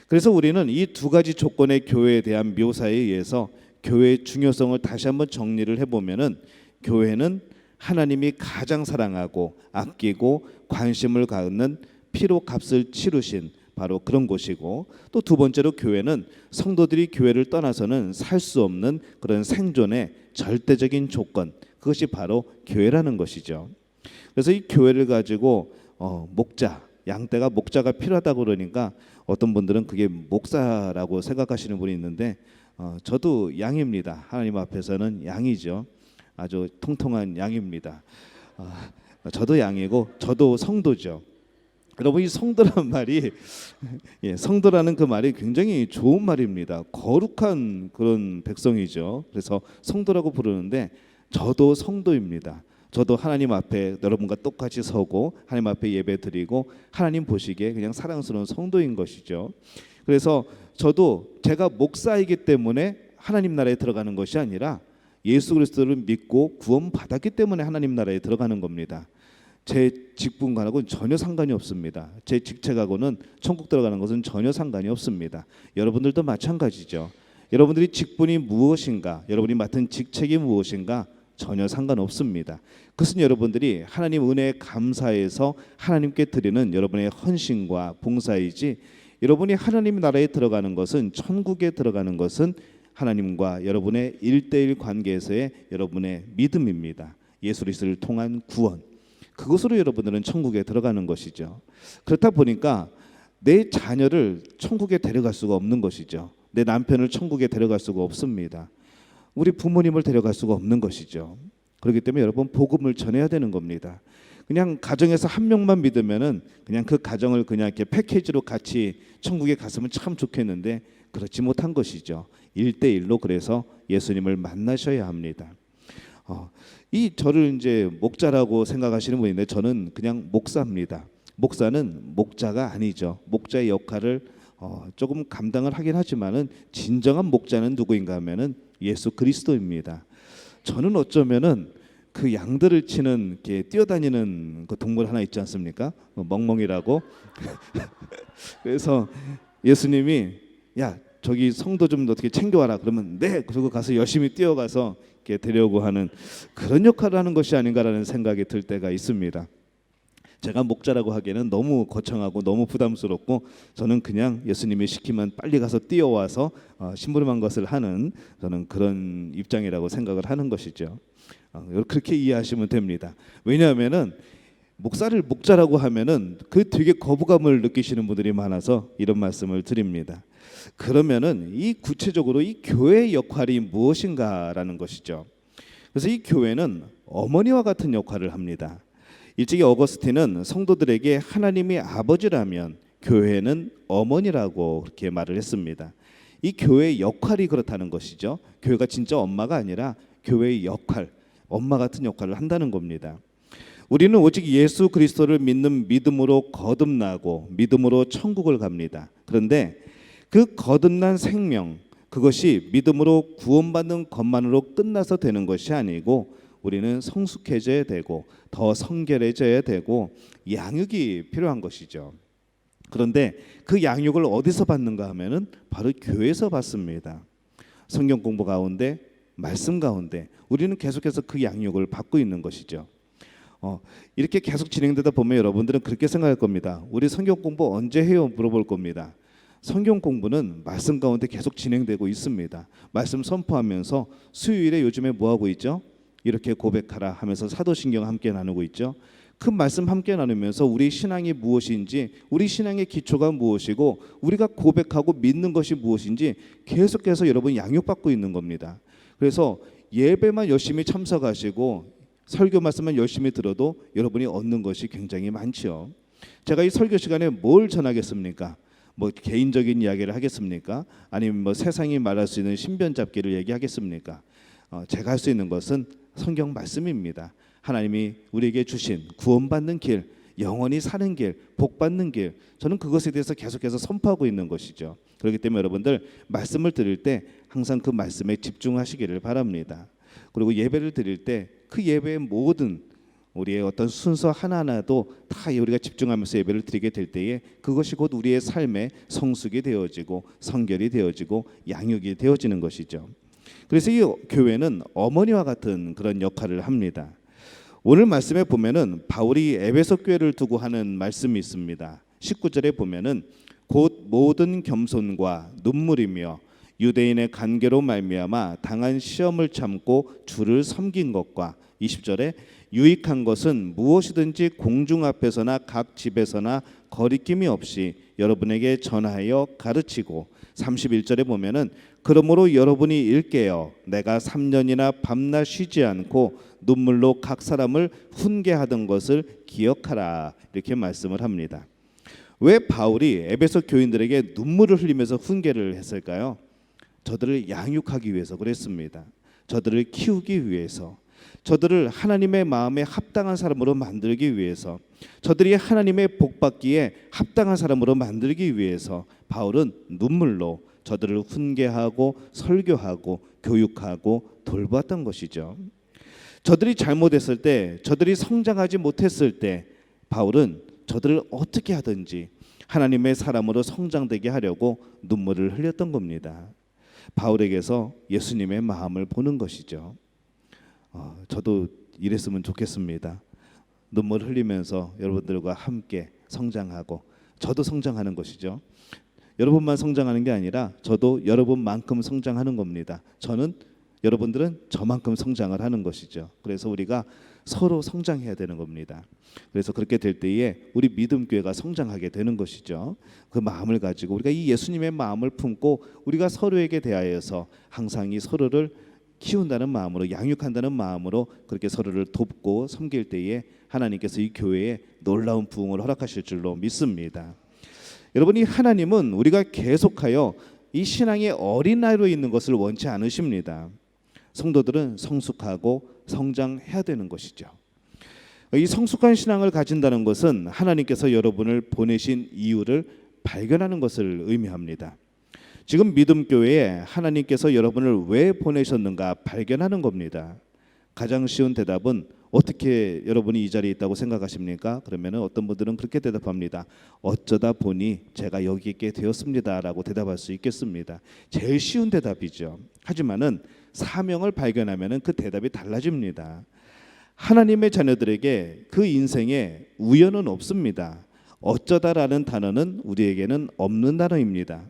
Speaker 1: 그래서 우리는 이 두 가지 조건의 교회에 대한 묘사에 의해서 교회의 중요성을 다시 한번 정리를 해보면은, 교회는 하나님이 가장 사랑하고 아끼고 관심을 갖는 피로 값을 치르신 바로 그런 곳이고, 또 두 번째로 교회는 성도들이 교회를 떠나서는 살 수 없는 그런 생존의 절대적인 조건, 그것이 바로 교회라는 것이죠. 그래서 이 교회를 가지고 목자, 양떼가 목자가 필요하다고 그러니까 어떤 분들은 그게 목사라고 생각하시는 분이 있는데, 저도 양입니다. 하나님 앞에서는 양이죠. 아주 통통한 양입니다. 저도 양이고 저도 성도죠. 여러분, 이 성도란 말이 성도라는 그 말이 굉장히 좋은 말입니다. 거룩한 그런 백성이죠. 그래서 성도라고 부르는데 저도 성도입니다. 저도 하나님 앞에 여러분과 똑같이 서고 하나님 앞에 예배드리고 하나님 보시기에 그냥 사랑스러운 성도인 것이죠. 그래서 저도 제가 목사이기 때문에 하나님 나라에 들어가는 것이 아니라 예수 그리스도를 믿고 구원 받았기 때문에 하나님 나라에 들어가는 겁니다. 제 직분과는 전혀 상관이 없습니다. 제 직책하고는 천국 들어가는 것은 전혀 상관이 없습니다. 여러분들도 마찬가지죠. 여러분들이 직분이 무엇인가, 여러분이 맡은 직책이 무엇인가 전혀 상관없습니다. 그것은 여러분들이 하나님 은혜에 감사해서 하나님께 드리는 여러분의 헌신과 봉사이지, 여러분이 하나님 나라에 들어가는 것은, 천국에 들어가는 것은 하나님과 여러분의 1:1 관계에서의 여러분의 믿음입니다. 예수 그리스도를 통한 구원, 그것으로 여러분들은 천국에 들어가는 것이죠. 그렇다 보니까 내 자녀를 천국에 데려갈 수가 없는 것이죠. 내 남편을 천국에 데려갈 수가 없습니다. 우리 부모님을 데려갈 수가 없는 것이죠. 그렇기 때문에 여러분, 복음을 전해야 되는 겁니다. 그냥 가정에서 한 명만 믿으면은 그냥 그 가정을 그냥 이렇게 패키지로 같이 천국에 갔으면 참 좋겠는데 그렇지 못한 것이죠. 1:1로 그래서 예수님을 만나셔야 합니다. 이 저를 이제 목자라고 생각하시는 분인데 저는 그냥 목사입니다. 목사는 목자가 아니죠. 목자의 역할을 조금 감당을 하긴 하지만은 진정한 목자는 누구인가 하면은 예수 그리스도입니다. 저는 어쩌면은 그 양들을 치는 이렇게 뛰어다니는 그 동물 하나 있지 않습니까? 멍멍이라고. 그래서 예수님이 야 저기 성도 좀 어떻게 챙겨와라 그러면 네 그러고 가서 열심히 뛰어가서 이렇게 데려오고 하는 그런 역할을 하는 것이 아닌가라는 생각이 들 때가 있습니다. 제가 목자라고 하기에는 너무 거창하고 너무 부담스럽고 저는 그냥 예수님이 시키면 빨리 가서 뛰어와서 심부름한 것을 하는 저는 그런 입장이라고 생각을 하는 것이죠. 그렇게 이해하시면 됩니다. 왜냐하면은 목자라고 하면은 그 되게 거부감을 느끼시는 분들이 많아서 이런 말씀을 드립니다. 그러면은 이 구체적으로 이 교회의 역할이 무엇인가라는 것이죠. 그래서 이 교회는 어머니와 같은 역할을 합니다. 일찍이 어거스틴은 성도들에게 하나님이 아버지라면 교회는 어머니라고 그렇게 말을 했습니다. 이 교회의 역할이 그렇다는 것이죠. 교회가 진짜 엄마가 아니라 교회의 역할, 엄마 같은 역할을 한다는 겁니다. 우리는 오직 예수 그리스도를 믿는 믿음으로 거듭나고 믿음으로 천국을 갑니다. 그런데 그 거듭난 생명, 그것이 믿음으로 구원받는 것만으로 끝나서 되는 것이 아니고 우리는 성숙해져야 되고 더 성결해져야 되고 양육이 필요한 것이죠. 그런데 그 양육을 어디서 받는가 하면은 바로 교회에서 받습니다. 성경 공부 가운데 말씀 가운데 우리는 계속해서 그 양육을 받고 있는 것이죠. 이렇게 계속 진행되다 보면 여러분들은 그렇게 생각할 겁니다. 우리 성경 공부 언제 해요? 물어볼 겁니다. 성경 공부는 말씀 가운데 계속 진행되고 있습니다. 말씀 선포하면서 수요일에 요즘에 뭐 하고 있죠? 이렇게 고백하라 하면서 사도신경 함께 나누고 있죠. 그 말씀 함께 나누면서 우리 신앙이 무엇인지, 우리 신앙의 기초가 무엇이고 우리가 고백하고 믿는 것이 무엇인지 계속해서 여러분 양육받고 있는 겁니다. 그래서 예배만 열심히 참석하시고 설교 말씀만 열심히 들어도 여러분이 얻는 것이 굉장히 많지요. 제가 이 설교 시간에 뭘 전하겠습니까? 뭐 개인적인 이야기를 하겠습니까? 아니면 뭐 세상이 말할 수 있는 신변 잡기를 얘기하겠습니까? 제가 할 수 있는 것은 성경 말씀입니다. 하나님이 우리에게 주신 구원받는 길, 영원히 사는 길, 복받는 길, 저는 그것에 대해서 계속해서 선포하고 있는 것이죠. 그렇기 때문에 여러분들 말씀을 들을 때 항상 그 말씀에 집중하시기를 바랍니다. 그리고 예배를 드릴 때 그 예배의 모든 우리의 어떤 순서 하나하나도 다 우리가 집중하면서 예배를 드리게 될 때에 그것이 곧 우리의 삶의 성숙이 되어지고 성결이 되어지고 양육이 되어지는 것이죠. 그래서 이 교회는 어머니와 같은 그런 역할을 합니다. 오늘 말씀에 보면은 바울이 에베소 교회를 두고 하는 말씀이 있습니다. 19절에 보면은 곧 모든 겸손과 눈물이며 유대인의 관계로 말미암아 당한 시험을 참고 주를 섬긴 것과 20절에 유익한 것은 무엇이든지 공중 앞에서나 각 집에서나 거리낌이 없이 여러분에게 전하여 가르치고 31절에 보면은 그러므로 여러분이 일깨어 내가 3년이나 밤낮 쉬지 않고 눈물로 각 사람을 훈계하던 것을 기억하라 이렇게 말씀을 합니다. 왜 바울이 에베소 교인들에게 눈물을 흘리면서 훈계를 했을까요? 저들을 양육하기 위해서 그랬습니다. 저들을 키우기 위해서, 저들을 하나님의 마음에 합당한 사람으로 만들기 위해서, 저들이 하나님의 복받기에 합당한 사람으로 만들기 위해서 바울은 눈물로 저들을 훈계하고 설교하고 교육하고 돌봤던 것이죠. 저들이 잘못했을 때, 저들이 성장하지 못했을 때 바울은 저들을 어떻게 하든지 하나님의 사람으로 성장되게 하려고 눈물을 흘렸던 겁니다. 바울에게서 예수님의 마음을 보는 것이죠. 저도 이랬으면 좋겠습니다. 눈물 흘리면서 여러분들과 함께 성장하고 저도 성장하는 것이죠. 여러분만 성장하는 게 아니라 저도 여러분만큼 성장하는 겁니다. 여러분들은 저만큼 성장을 하는 것이죠. 그래서 우리가 서로 성장해야 되는 겁니다. 그래서 그렇게 될 때에 우리 믿음교회가 성장하게 되는 것이죠. 그 마음을 가지고 우리가 이 예수님의 마음을 품고 우리가 서로에게 대하여서 항상 이 서로를 키운다는 마음으로 양육한다는 마음으로 그렇게 서로를 돕고 섬길 때에 하나님께서 이 교회에 놀라운 부흥을 허락하실 줄로 믿습니다. 여러분이 하나님은 우리가 계속하여 이 신앙의 어린아이로 있는 것을 원치 않으십니다. 성도들은 성숙하고 성장해야 되는 것이죠. 이 성숙한 신앙을 가진다는 것은 하나님께서 여러분을 보내신 이유를 발견하는 것을 의미합니다. 지금 믿음교회에 하나님께서 여러분을 왜 보내셨는가 발견하는 겁니다. 가장 쉬운 대답은 어떻게 여러분이 이 자리에 있다고 생각하십니까? 그러면 어떤 분들은 그렇게 대답합니다. 어쩌다 보니 제가 여기 있게 되었습니다라고 대답할 수 있겠습니다. 제일 쉬운 대답이죠. 하지만은 사명을 발견하면은 그 대답이 달라집니다. 하나님의 자녀들에게 그 인생에 우연은 없습니다. 어쩌다라는 단어는 우리에게는 없는 단어입니다.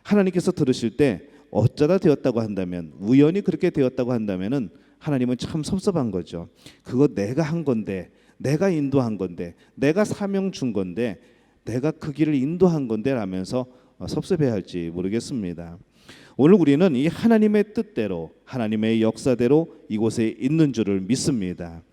Speaker 1: 하나님께서 들으실 때 어쩌다 되었다고 한다면, 우연히 그렇게 되었다고 한다면은 하나님은 참 섭섭한 거죠. 그거 내가 한 건데, 내가 인도한 건데, 내가 사명 준 건데, 내가 그 길을 인도한 건데 라면서 섭섭해할지 모르겠습니다. 오늘 우리는 이 하나님의 뜻대로, 하나님의 역사대로 이곳에 있는 줄을 믿습니다.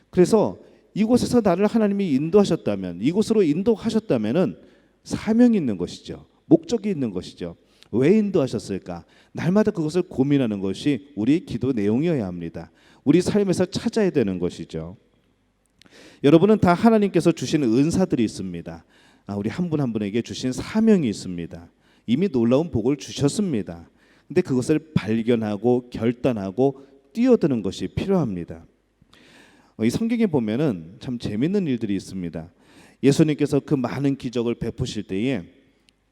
Speaker 1: 그래서 이곳에서 나를 하나님이 인도하셨다면, 이곳으로 인도하셨다면은 사명이 있는 것이죠. 목적이 있는 것이죠. 왜 인도하셨을까? 날마다 그것을 고민하는 것이 우리 기도 내용이어야 합니다. 우리 삶에서 찾아야 되는 것이죠. 여러분은 다 하나님께서 주신 은사들이 있습니다. 우리 한 분 한 분에게 주신 사명이 있습니다. 이미 놀라운 복을 주셨습니다. 근데 그것을 발견하고 결단하고 뛰어드는 것이 필요합니다. 이 성경에 보면은 참 재밌는 일들이 있습니다. 예수님께서 그 많은 기적을 베푸실 때에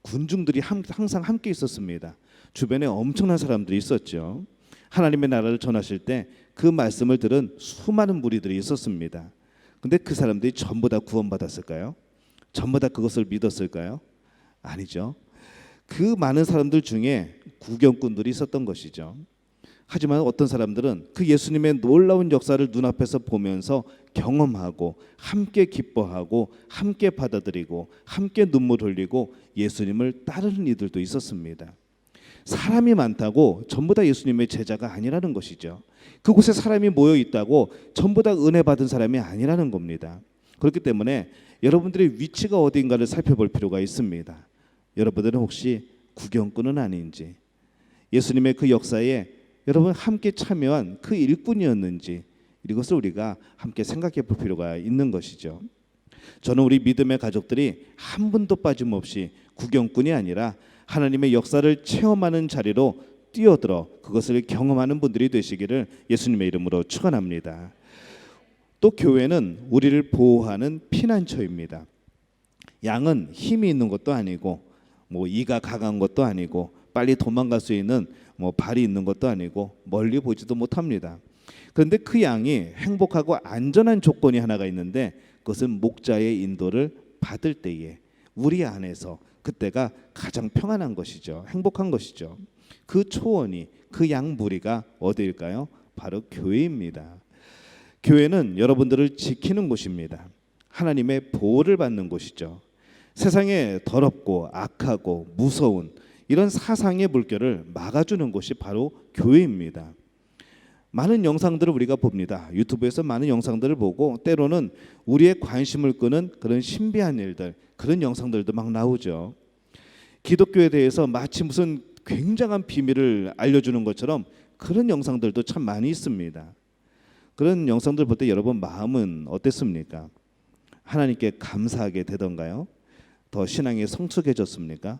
Speaker 1: 군중들이 항상 함께 있었습니다. 주변에 엄청난 사람들이 있었죠. 하나님의 나라를 전하실 때 그 말씀을 들은 수많은 무리들이 있었습니다. 근데 그 사람들이 전부 다 구원받았을까요? 전부 다 그것을 믿었을까요? 아니죠. 그 많은 사람들 중에 구경꾼들이 있었던 것이죠. 하지만 어떤 사람들은 그 예수님의 놀라운 역사를 눈앞에서 보면서 경험하고 함께 기뻐하고 함께 받아들이고 함께 눈물 흘리고 예수님을 따르는 이들도 있었습니다. 사람이 많다고 전부 다 예수님의 제자가 아니라는 것이죠. 그곳에 사람이 모여 있다고 전부 다 은혜 받은 사람이 아니라는 겁니다. 그렇기 때문에 여러분들의 위치가 어디인가를 살펴볼 필요가 있습니다. 여러분들은 혹시 구경꾼은 아닌지, 예수님의 그 역사에 여러분 함께 참여한 그 일꾼이었는지, 이것을 우리가 함께 생각해 볼 필요가 있는 것이죠. 저는 우리 믿음의 가족들이 한 분도 빠짐없이 구경꾼이 아니라 하나님의 역사를 체험하는 자리로 뛰어들어 그것을 경험하는 분들이 되시기를 예수님의 이름으로 축원합니다. 또 교회는 우리를 보호하는 피난처입니다. 양은 힘이 있는 것도 아니고 이가 강한 것도 아니고 빨리 도망갈 수 있는 발이 있는 것도 아니고 멀리 보지도 못합니다. 그런데 그 양이 행복하고 안전한 조건이 하나가 있는데, 그것은 목자의 인도를 받을 때에 우리 안에서 그때가 가장 평안한 것이죠. 행복한 것이죠. 그 초원이, 그 양 무리가 어디일까요? 바로 교회입니다. 교회는 여러분들을 지키는 곳입니다. 하나님의 보호를 받는 곳이죠. 세상에 더럽고 악하고 무서운 이런 사상의 물결을 막아주는 곳이 바로 교회입니다. 많은 영상들을 우리가 봅니다. 유튜브에서 많은 영상들을 보고 때로는 우리의 관심을 끄는 그런 신비한 일들, 그런 영상들도 막 나오죠. 기독교에 대해서 마치 무슨 굉장한 비밀을 알려주는 것처럼 그런 영상들도 참 많이 있습니다. 그런 영상들 볼 때 여러분 마음은 어땠습니까? 하나님께 감사하게 되던가요? 더 신앙이 성숙해졌습니까?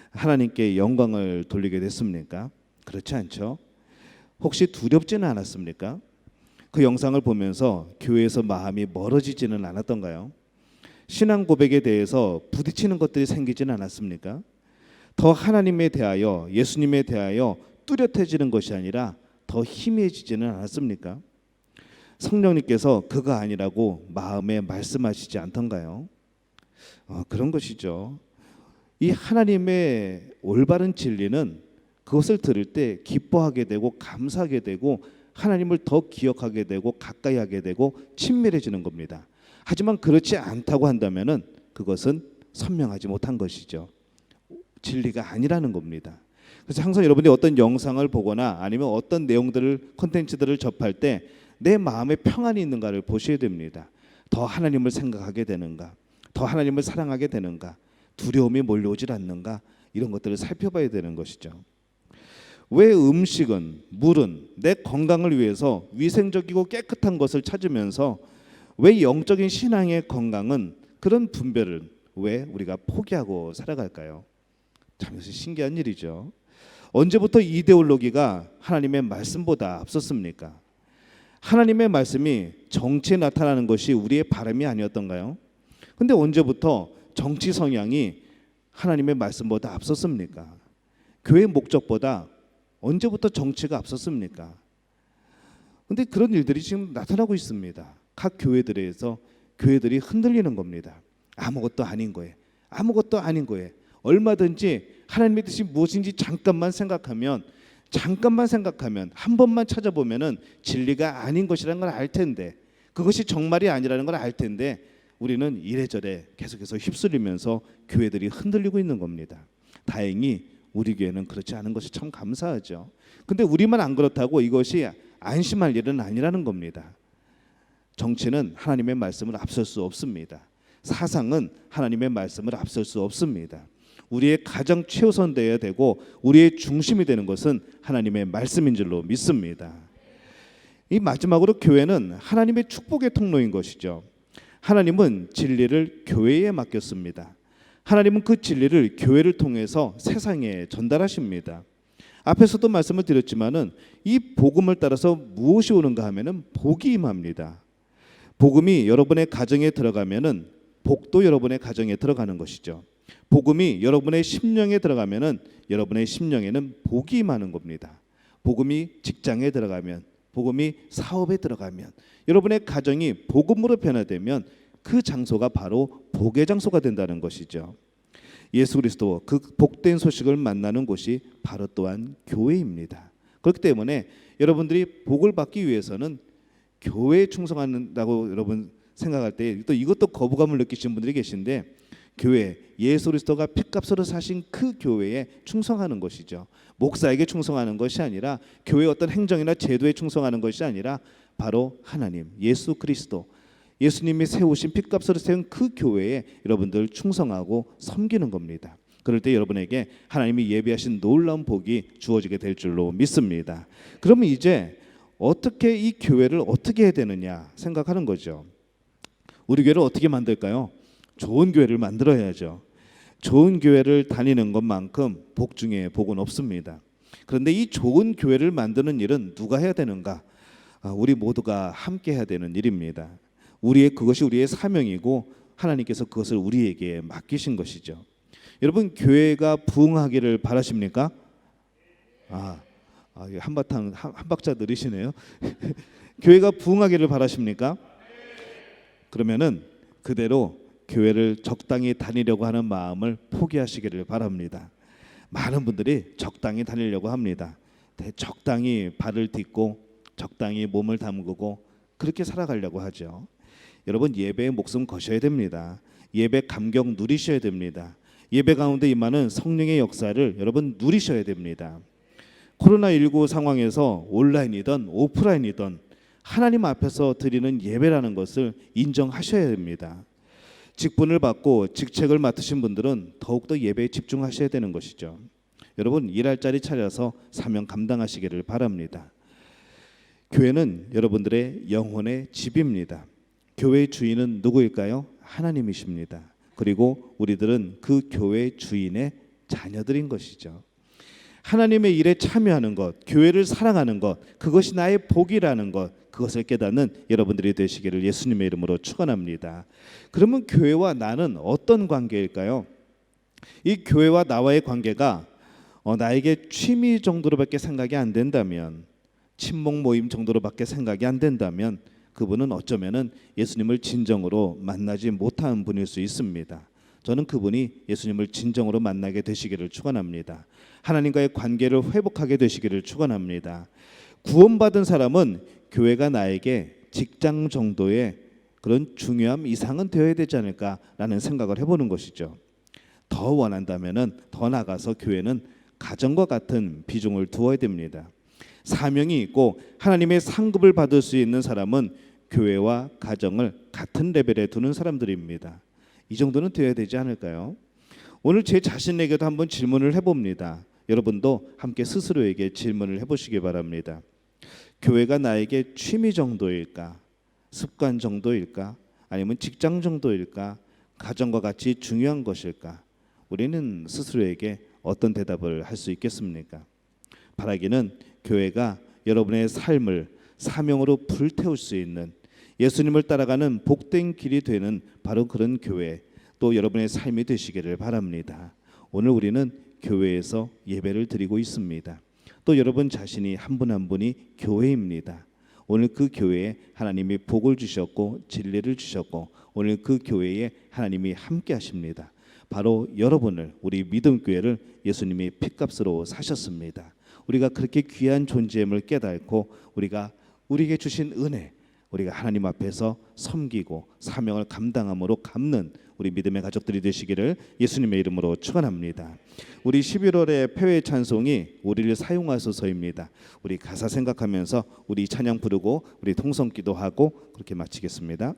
Speaker 1: 하나님께 영광을 돌리게 됐습니까? 그렇지 않죠? 혹시 두렵지는 않았습니까? 그 영상을 보면서 교회에서 마음이 멀어지지는 않았던가요? 신앙 고백에 대해서 부딪히는 것들이 생기지는 않았습니까? 더 하나님에 대하여, 예수님에 대하여 뚜렷해지는 것이 아니라 더 희미해지지는 않았습니까? 성령님께서 그거 아니라고 마음에 말씀하시지 않던가요? 그런 것이죠. 이 하나님의 올바른 진리는 그것을 들을 때 기뻐하게 되고 감사하게 되고 하나님을 더 기억하게 되고 가까이 하게 되고 친밀해지는 겁니다. 하지만 그렇지 않다고 한다면은 그것은 선명하지 못한 것이죠. 진리가 아니라는 겁니다. 그래서 항상 여러분이 어떤 영상을 보거나 아니면 어떤 내용들을, 콘텐츠들을 접할 때 내 마음에 평안이 있는가를 보셔야 됩니다. 더 하나님을 생각하게 되는가, 더 하나님을 사랑하게 되는가, 두려움이 몰려오질 않는가, 이런 것들을 살펴봐야 되는 것이죠. 왜 음식은, 물은 내 건강을 위해서 위생적이고 깨끗한 것을 찾으면서 왜 영적인 신앙의 건강은, 그런 분별을 왜 우리가 포기하고 살아갈까요? 참 이것이 신기한 일이죠. 언제부터 이데올로기가 하나님의 말씀보다 앞섰습니까? 하나님의 말씀이 정치에 나타나는 것이 우리의 바람이 아니었던가요? 근데 언제부터 정치 성향이 하나님의 말씀보다 앞섰습니까? 교회의 목적보다 언제부터 정치가 앞섰습니까? 근데 그런 일들이 지금 나타나고 있습니다. 각 교회들에서 교회들이 흔들리는 겁니다. 아무것도 아닌 거예요. 아무것도 아닌 거예요. 얼마든지 하나님의 뜻이 무엇인지 잠깐만 생각하면 한 번만 찾아보면은 진리가 아닌 것이라는 걸 알 텐데, 그것이 정말이 아니라는 걸 알 텐데 우리는 이래저래 계속해서 휩쓸리면서 교회들이 흔들리고 있는 겁니다. 다행히 우리 교회는 그렇지 않은 것이 참 감사하죠. 근데 우리만 안 그렇다고 이것이 안심할 일은 아니라는 겁니다. 정치는 하나님의 말씀을 앞설 수 없습니다. 사상은 하나님의 말씀을 앞설 수 없습니다. 우리의 가장 최우선되어야 되고 우리의 중심이 되는 것은 하나님의 말씀인 줄로 믿습니다. 이 마지막으로 교회는 하나님의 축복의 통로인 것이죠. 하나님은 진리를 교회에 맡겼습니다. 하나님은 그 진리를 교회를 통해서 세상에 전달하십니다. 앞에서도 말씀을 드렸지만은 이 복음을 따라서 무엇이 오는가 하면은 복이 임합니다. 복음이 여러분의 가정에 들어가면은 복도 여러분의 가정에 들어가는 것이죠. 복음이 여러분의 심령에 들어가면은 여러분의 심령에는 복이 임하는 겁니다. 복음이 직장에 들어가면, 복음이 사업에 들어가면, 여러분의 가정이 복음으로 변화되면 그 장소가 바로 복의 장소가 된다는 것이죠. 예수 그리스도 그 복된 소식을 만나는 곳이 바로 또한 교회입니다. 그렇기 때문에 여러분들이 복을 받기 위해서는 교회에 충성한다고 여러분 생각할 때 또 이것도 거부감을 느끼시는 분들이 계신데, 교회, 예수 그리스도가 핏값으로 사신 그 교회에 충성하는 것이죠. 목사에게 충성하는 것이 아니라, 교회의 어떤 행정이나 제도에 충성하는 것이 아니라 바로 하나님, 예수 그리스도, 예수님이 세우신 핏값으로 세운 그 교회에 여러분들 충성하고 섬기는 겁니다. 그럴 때 여러분에게 하나님이 예비하신 놀라운 복이 주어지게 될 줄로 믿습니다. 그러면 이제 어떻게 이 교회를 어떻게 해야 되느냐 생각하는 거죠. 우리 교회를 어떻게 만들까요? 좋은 교회를 만들어야죠. 좋은 교회를 다니는 것만큼 복 중에 복은 없습니다. 그런데 이 좋은 교회를 만드는 일은 누가 해야 되는가? 우리 모두가 함께 해야 되는 일입니다. 그것이 우리의 사명이고 하나님께서 그것을 우리에게 맡기신 것이죠. 여러분, 교회가 부흥하기를 바라십니까? 한바탕 한 박자 느리시네요. 교회가 부흥하기를 바라십니까? 그러면은 그대로 교회를 적당히 다니려고 하는 마음을 포기하시기를 바랍니다. 많은 분들이 적당히 다니려고 합니다. 적당히 발을 딛고 적당히 몸을 담그고 그렇게 살아가려고 하죠. 여러분, 예배에 목숨 거셔야 됩니다. 예배 감격 누리셔야 됩니다. 예배 가운데 임하는 성령의 역사를 여러분 누리셔야 됩니다. 코로나19 상황에서 온라인이든 오프라인이든 하나님 앞에서 드리는 예배라는 것을 인정하셔야 됩니다. 직분을 받고 직책을 맡으신 분들은 더욱더 예배에 집중하셔야 되는 것이죠. 여러분, 일할 자리 차려서 사명 감당하시기를 바랍니다. 교회는 여러분들의 영혼의 집입니다. 교회의 주인은 누구일까요? 하나님이십니다. 그리고 우리들은 그 교회의 주인의 자녀들인 것이죠. 하나님의 일에 참여하는 것, 교회를 사랑하는 것, 그것이 나의 복이라는 것, 그것을 깨닫는 여러분들이 되시기를 예수님의 이름으로 축원합니다. 그러면 교회와 나는 어떤 관계일까요? 이 교회와 나와의 관계가 나에게 취미 정도로밖에 생각이 안 된다면, 친목 모임 정도로밖에 생각이 안 된다면 그분은 어쩌면은 예수님을 진정으로 만나지 못한 분일 수 있습니다. 저는 그분이 예수님을 진정으로 만나게 되시기를 축원합니다. 하나님과의 관계를 회복하게 되시기를 축원합니다. 구원받은 사람은 교회가 나에게 직장 정도의 그런 중요함 이상은 되어야 되지 않을까라는 생각을 해보는 것이죠. 더 원한다면은 더 나가서 교회는 가정과 같은 비중을 두어야 됩니다. 사명이 있고 하나님의 상급을 받을 수 있는 사람은 교회와 가정을 같은 레벨에 두는 사람들입니다. 이 정도는 되어야 되지 않을까요? 오늘 제 자신에게도 한번 질문을 해봅니다. 여러분도 함께 스스로에게 질문을 해보시기 바랍니다. 교회가 나에게 취미 정도일까? 습관 정도일까? 아니면 직장 정도일까? 가정과 같이 중요한 것일까? 우리는 스스로에게 어떤 대답을 할 수 있겠습니까? 바라기는 교회가 여러분의 삶을 사명으로 불태울 수 있는 예수님을 따라가는 복된 길이 되는 바로 그런 교회, 또 여러분의 삶이 되시기를 바랍니다. 오늘 우리는 교회에서 예배를 드리고 있습니다. 또 여러분 자신이 한 분 한 분이 교회입니다. 오늘 그 교회에 하나님이 복을 주셨고 진리를 주셨고 오늘 그 교회에 하나님이 함께 하십니다. 바로 여러분을, 우리 믿음교회를 예수님이 핏값으로 사셨습니다. 우리가 그렇게 귀한 존재임을 깨닫고 우리가 우리에게 주신 은혜, 우리가 하나님 앞에서 섬기고 사명을 감당함으로 갚는 우리 믿음의 가족들이 되시기를 예수님의 이름으로 축원합니다. 우리 11월의 폐회 찬송이 우리를 사용하소서입니다. 우리 가사 생각하면서 우리 찬양 부르고 우리 통성 기도하고 그렇게 마치겠습니다.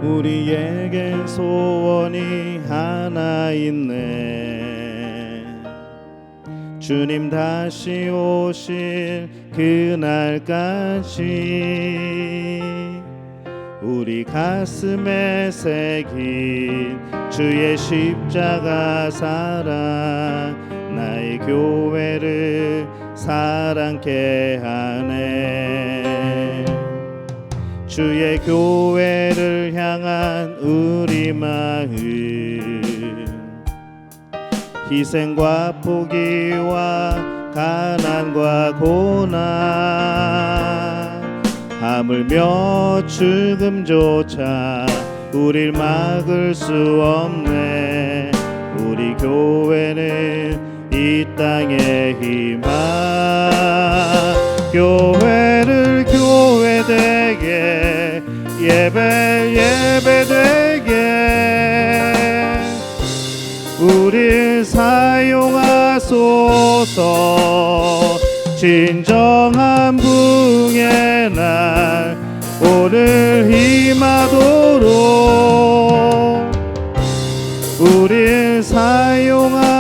Speaker 1: 우리에겐 소원이 하나 있네. 주님 다시 오실 그날까지 우리 가슴에 새긴 주의 십자가 사랑, 나의 교회를 사랑케 하네. 주의 교회를 향한 우리 마음, 희생과 포기와 가난과 고난, 하물며 죽음조차 우릴 막을 수 없네. 우리 교회는 이 땅의 희망, 교회를 교회되게, 예배 예배되게 우릴 사용하소서. 진정한 부흥의 날 오늘 임하도록 우릴 사용하소서.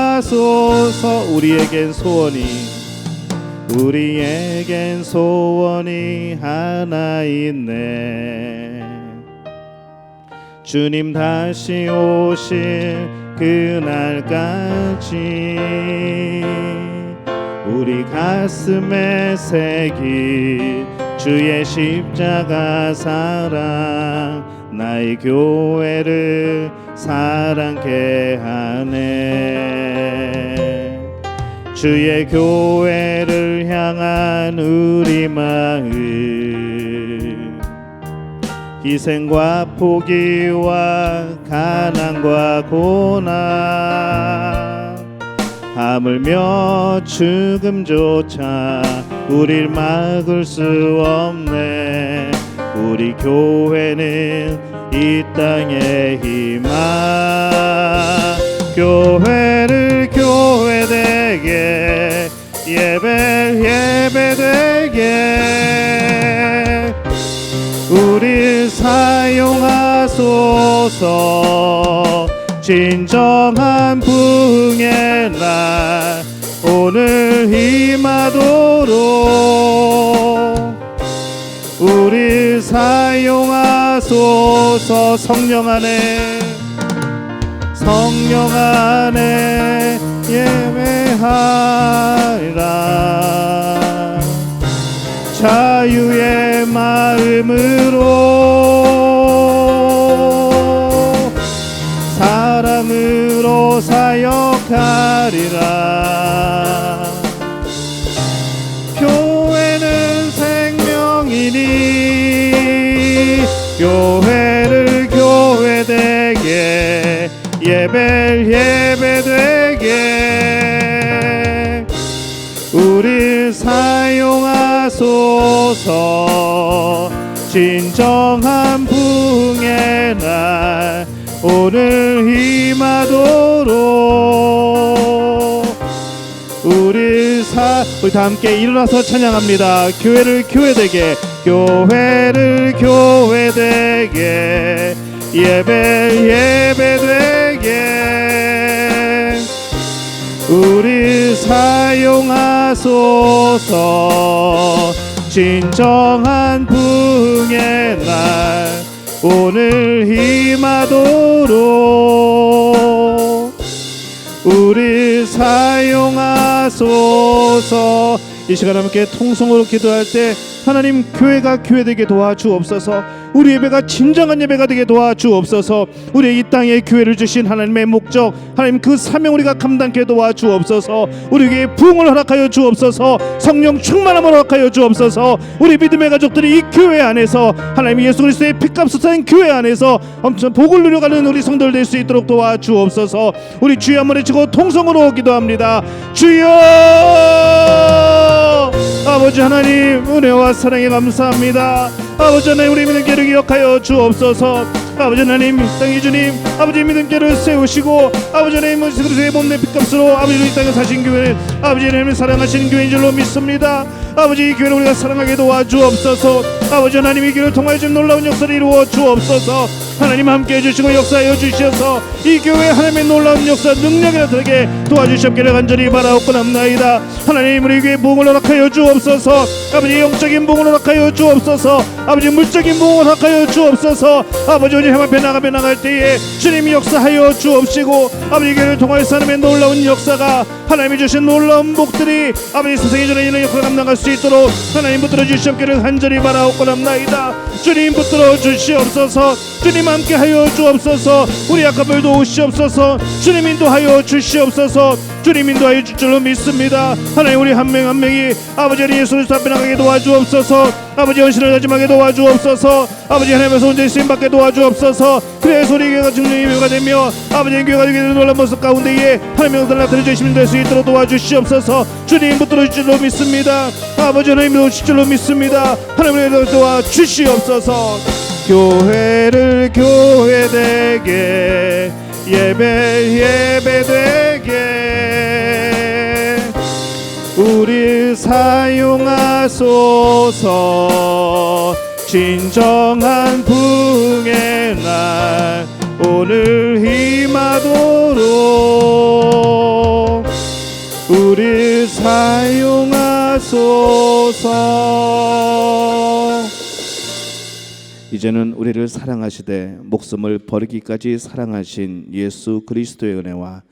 Speaker 1: 우리에겐 소원이 하나 있네. 주님 다시 오실 그날까지 우리 가슴에 새긴 주의 십자가 사랑, 나의 교회를 사랑케 하네. 주의 교회를 향한 우리 마음, 희생과 포기와 가난과 고난, 하물며 죽음조차 우릴 막을 수 없네. 우리 교회는 이 땅의 희망, 교회를 교회되게, 예배 예배되게 우릴 사용하소서. 진정한 부흥의 날 오늘 임하도록 우릴 사용하소서. 성령 안에 예배하라. 자유의 마음으로 사랑으로 사역하리라. 교회는 생명이니 교회를 교회되게, 예배 예배되게 우릴 사용하소서. 진정한 부흥의 날 오늘 임하도록 우리 다 함께 일어나서 찬양합니다. 교회를 교회되게, 교회를 교회되게, 예배 예배되게 우리 사용 사용하소서. 진정한 부흥의 날 오늘 임하도록 우리 사용하소서. 이 시간 함께 통성으로 기도할 때 하나님, 교회가 교회되게 도와주옵소서. 우리 예배가 진정한 예배가 되게 도와주옵소서. 우리 이 땅에 교회를 주신 하나님의 목적, 하나님 그 사명 우리가 감당케 도와주옵소서. 우리에게 부흥을 허락하여 주옵소서. 성령 충만함을 허락하여 주옵소서. 우리 믿음의 가족들이 이 교회 안에서 하나님 예수 그리스도의 피값을 쌓인 교회 안에서 엄청 복을 누려가는 우리 성도들 될 수 있도록 도와주옵소서. 우리 주여 한번 외치고 통성으로 기도합니다. 주여, 아버지 하나님, 은혜와 사랑에 감사합니다. 아버지 하나님, 우리 믿음께를 기억하여 주옵소서. 아버지 하나님, 땅의 주님, 아버지 믿음께를 세우시고 아버지 하나님 예수 그리스도의 몸 내 핏값으로 아버지 이 땅에 사신 교회는 아버지 하나님 사랑하시는 교회인 줄로 믿습니다. 아버지 이 교회를 우리가 사랑하게 도와주옵소서. 아버지 하나님 이 교회를 통하여 좀 놀라운 역사를 이루어 주옵소서. 하나님 함께 해주시고 역사하여 주셔서 이 교회 하나님의 놀라운 역사 능력이 나타나게 도와주시옵기를 간절히 바라옵고나옵나이다. 하나님 우리 교회 부흥을 허락하여 주옵소서. 아버지 영적인 부흥을 허락하여 주옵소서. 아버지 물적인 부흥을 허락하여 주옵소서. 아버지 오늘 해 앞에 나갈 때에 주님이 역사하여 주옵시고 아버지 교회를 통하여서 하나님의 놀라운 역사가 하나님이 주신 놀라운 복들이 아버지 세상에 전에 이런 역사를 감당할 수 있도록 하나님 붙들어 주시옵기를 간절히 바라옵고나옵나이다. 주님 붙들어 주시옵소서. 주님 함께하여 주옵소서. 우리 약함을 도우시옵소서. 주님 인도하여 주시옵소서. 주님 인도하여 줄 줄로 믿습니다. 하나님 우리 한 명 한 명이 아버지 예수 그리스도 앞에 나가게 도와주옵소서. 아버지 헌신을 다짐하게 도와주옵소서. 아버지 하나님께서 혼자 쓰임 받게 도와주옵소서. 그래서 우리 교회가 증명의 교회가 되며 아버지 교회가 되게 되는 놀라운 모습 가운데에 하나님의 역사를 나타내 주시면 될 수 있도록 도와주시옵소서. 주님 붙들어 줄 줄로 믿습니다. 아버지 하나님 도우실 줄로 믿습니다. 하나님을 도와주시옵소서. 교회를 교회되게 예배되게 우리 사용하소서. 진정한 부흥의 날 오늘 임하도록 우리 사용하소서. 이제는 우리를 사랑하시되 목숨을 버리기까지 사랑하신 예수 그리스도의 은혜와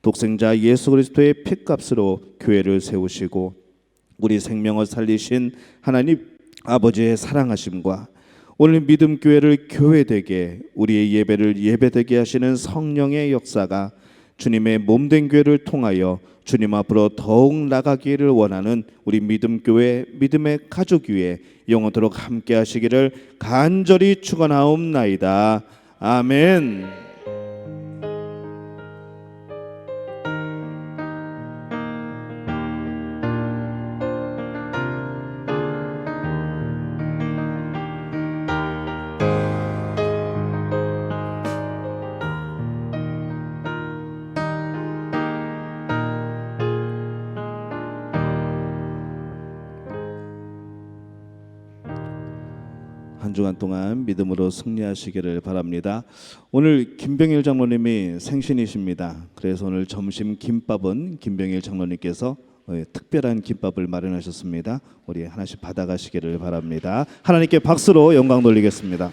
Speaker 1: 독생자 예수 그리스도의 피값으로 교회를 세우시고 우리 생명을 살리신 하나님 아버지의 사랑하심과 오늘 믿음 교회를 교회되게 우리의 예배를 예배되게 하시는 성령의 역사가 주님의 몸된 교회를 통하여 주님 앞으로 더욱 나가기를 원하는 우리 믿음 교회 믿음의 가족 위에 영원토록 함께 하시기를 간절히 축원하옵나이다. 아멘. 한 주간 동안 믿음으로 승리하시기를 바랍니다. 오늘 김병일 장로님이 생신이십니다. 그래서 오늘 점심 김밥은 김병일 장로님께서 특별한 김밥을 마련하셨습니다. 우리 하나씩 받아가시기를 바랍니다. 하나님께 박수로 영광 돌리겠습니다.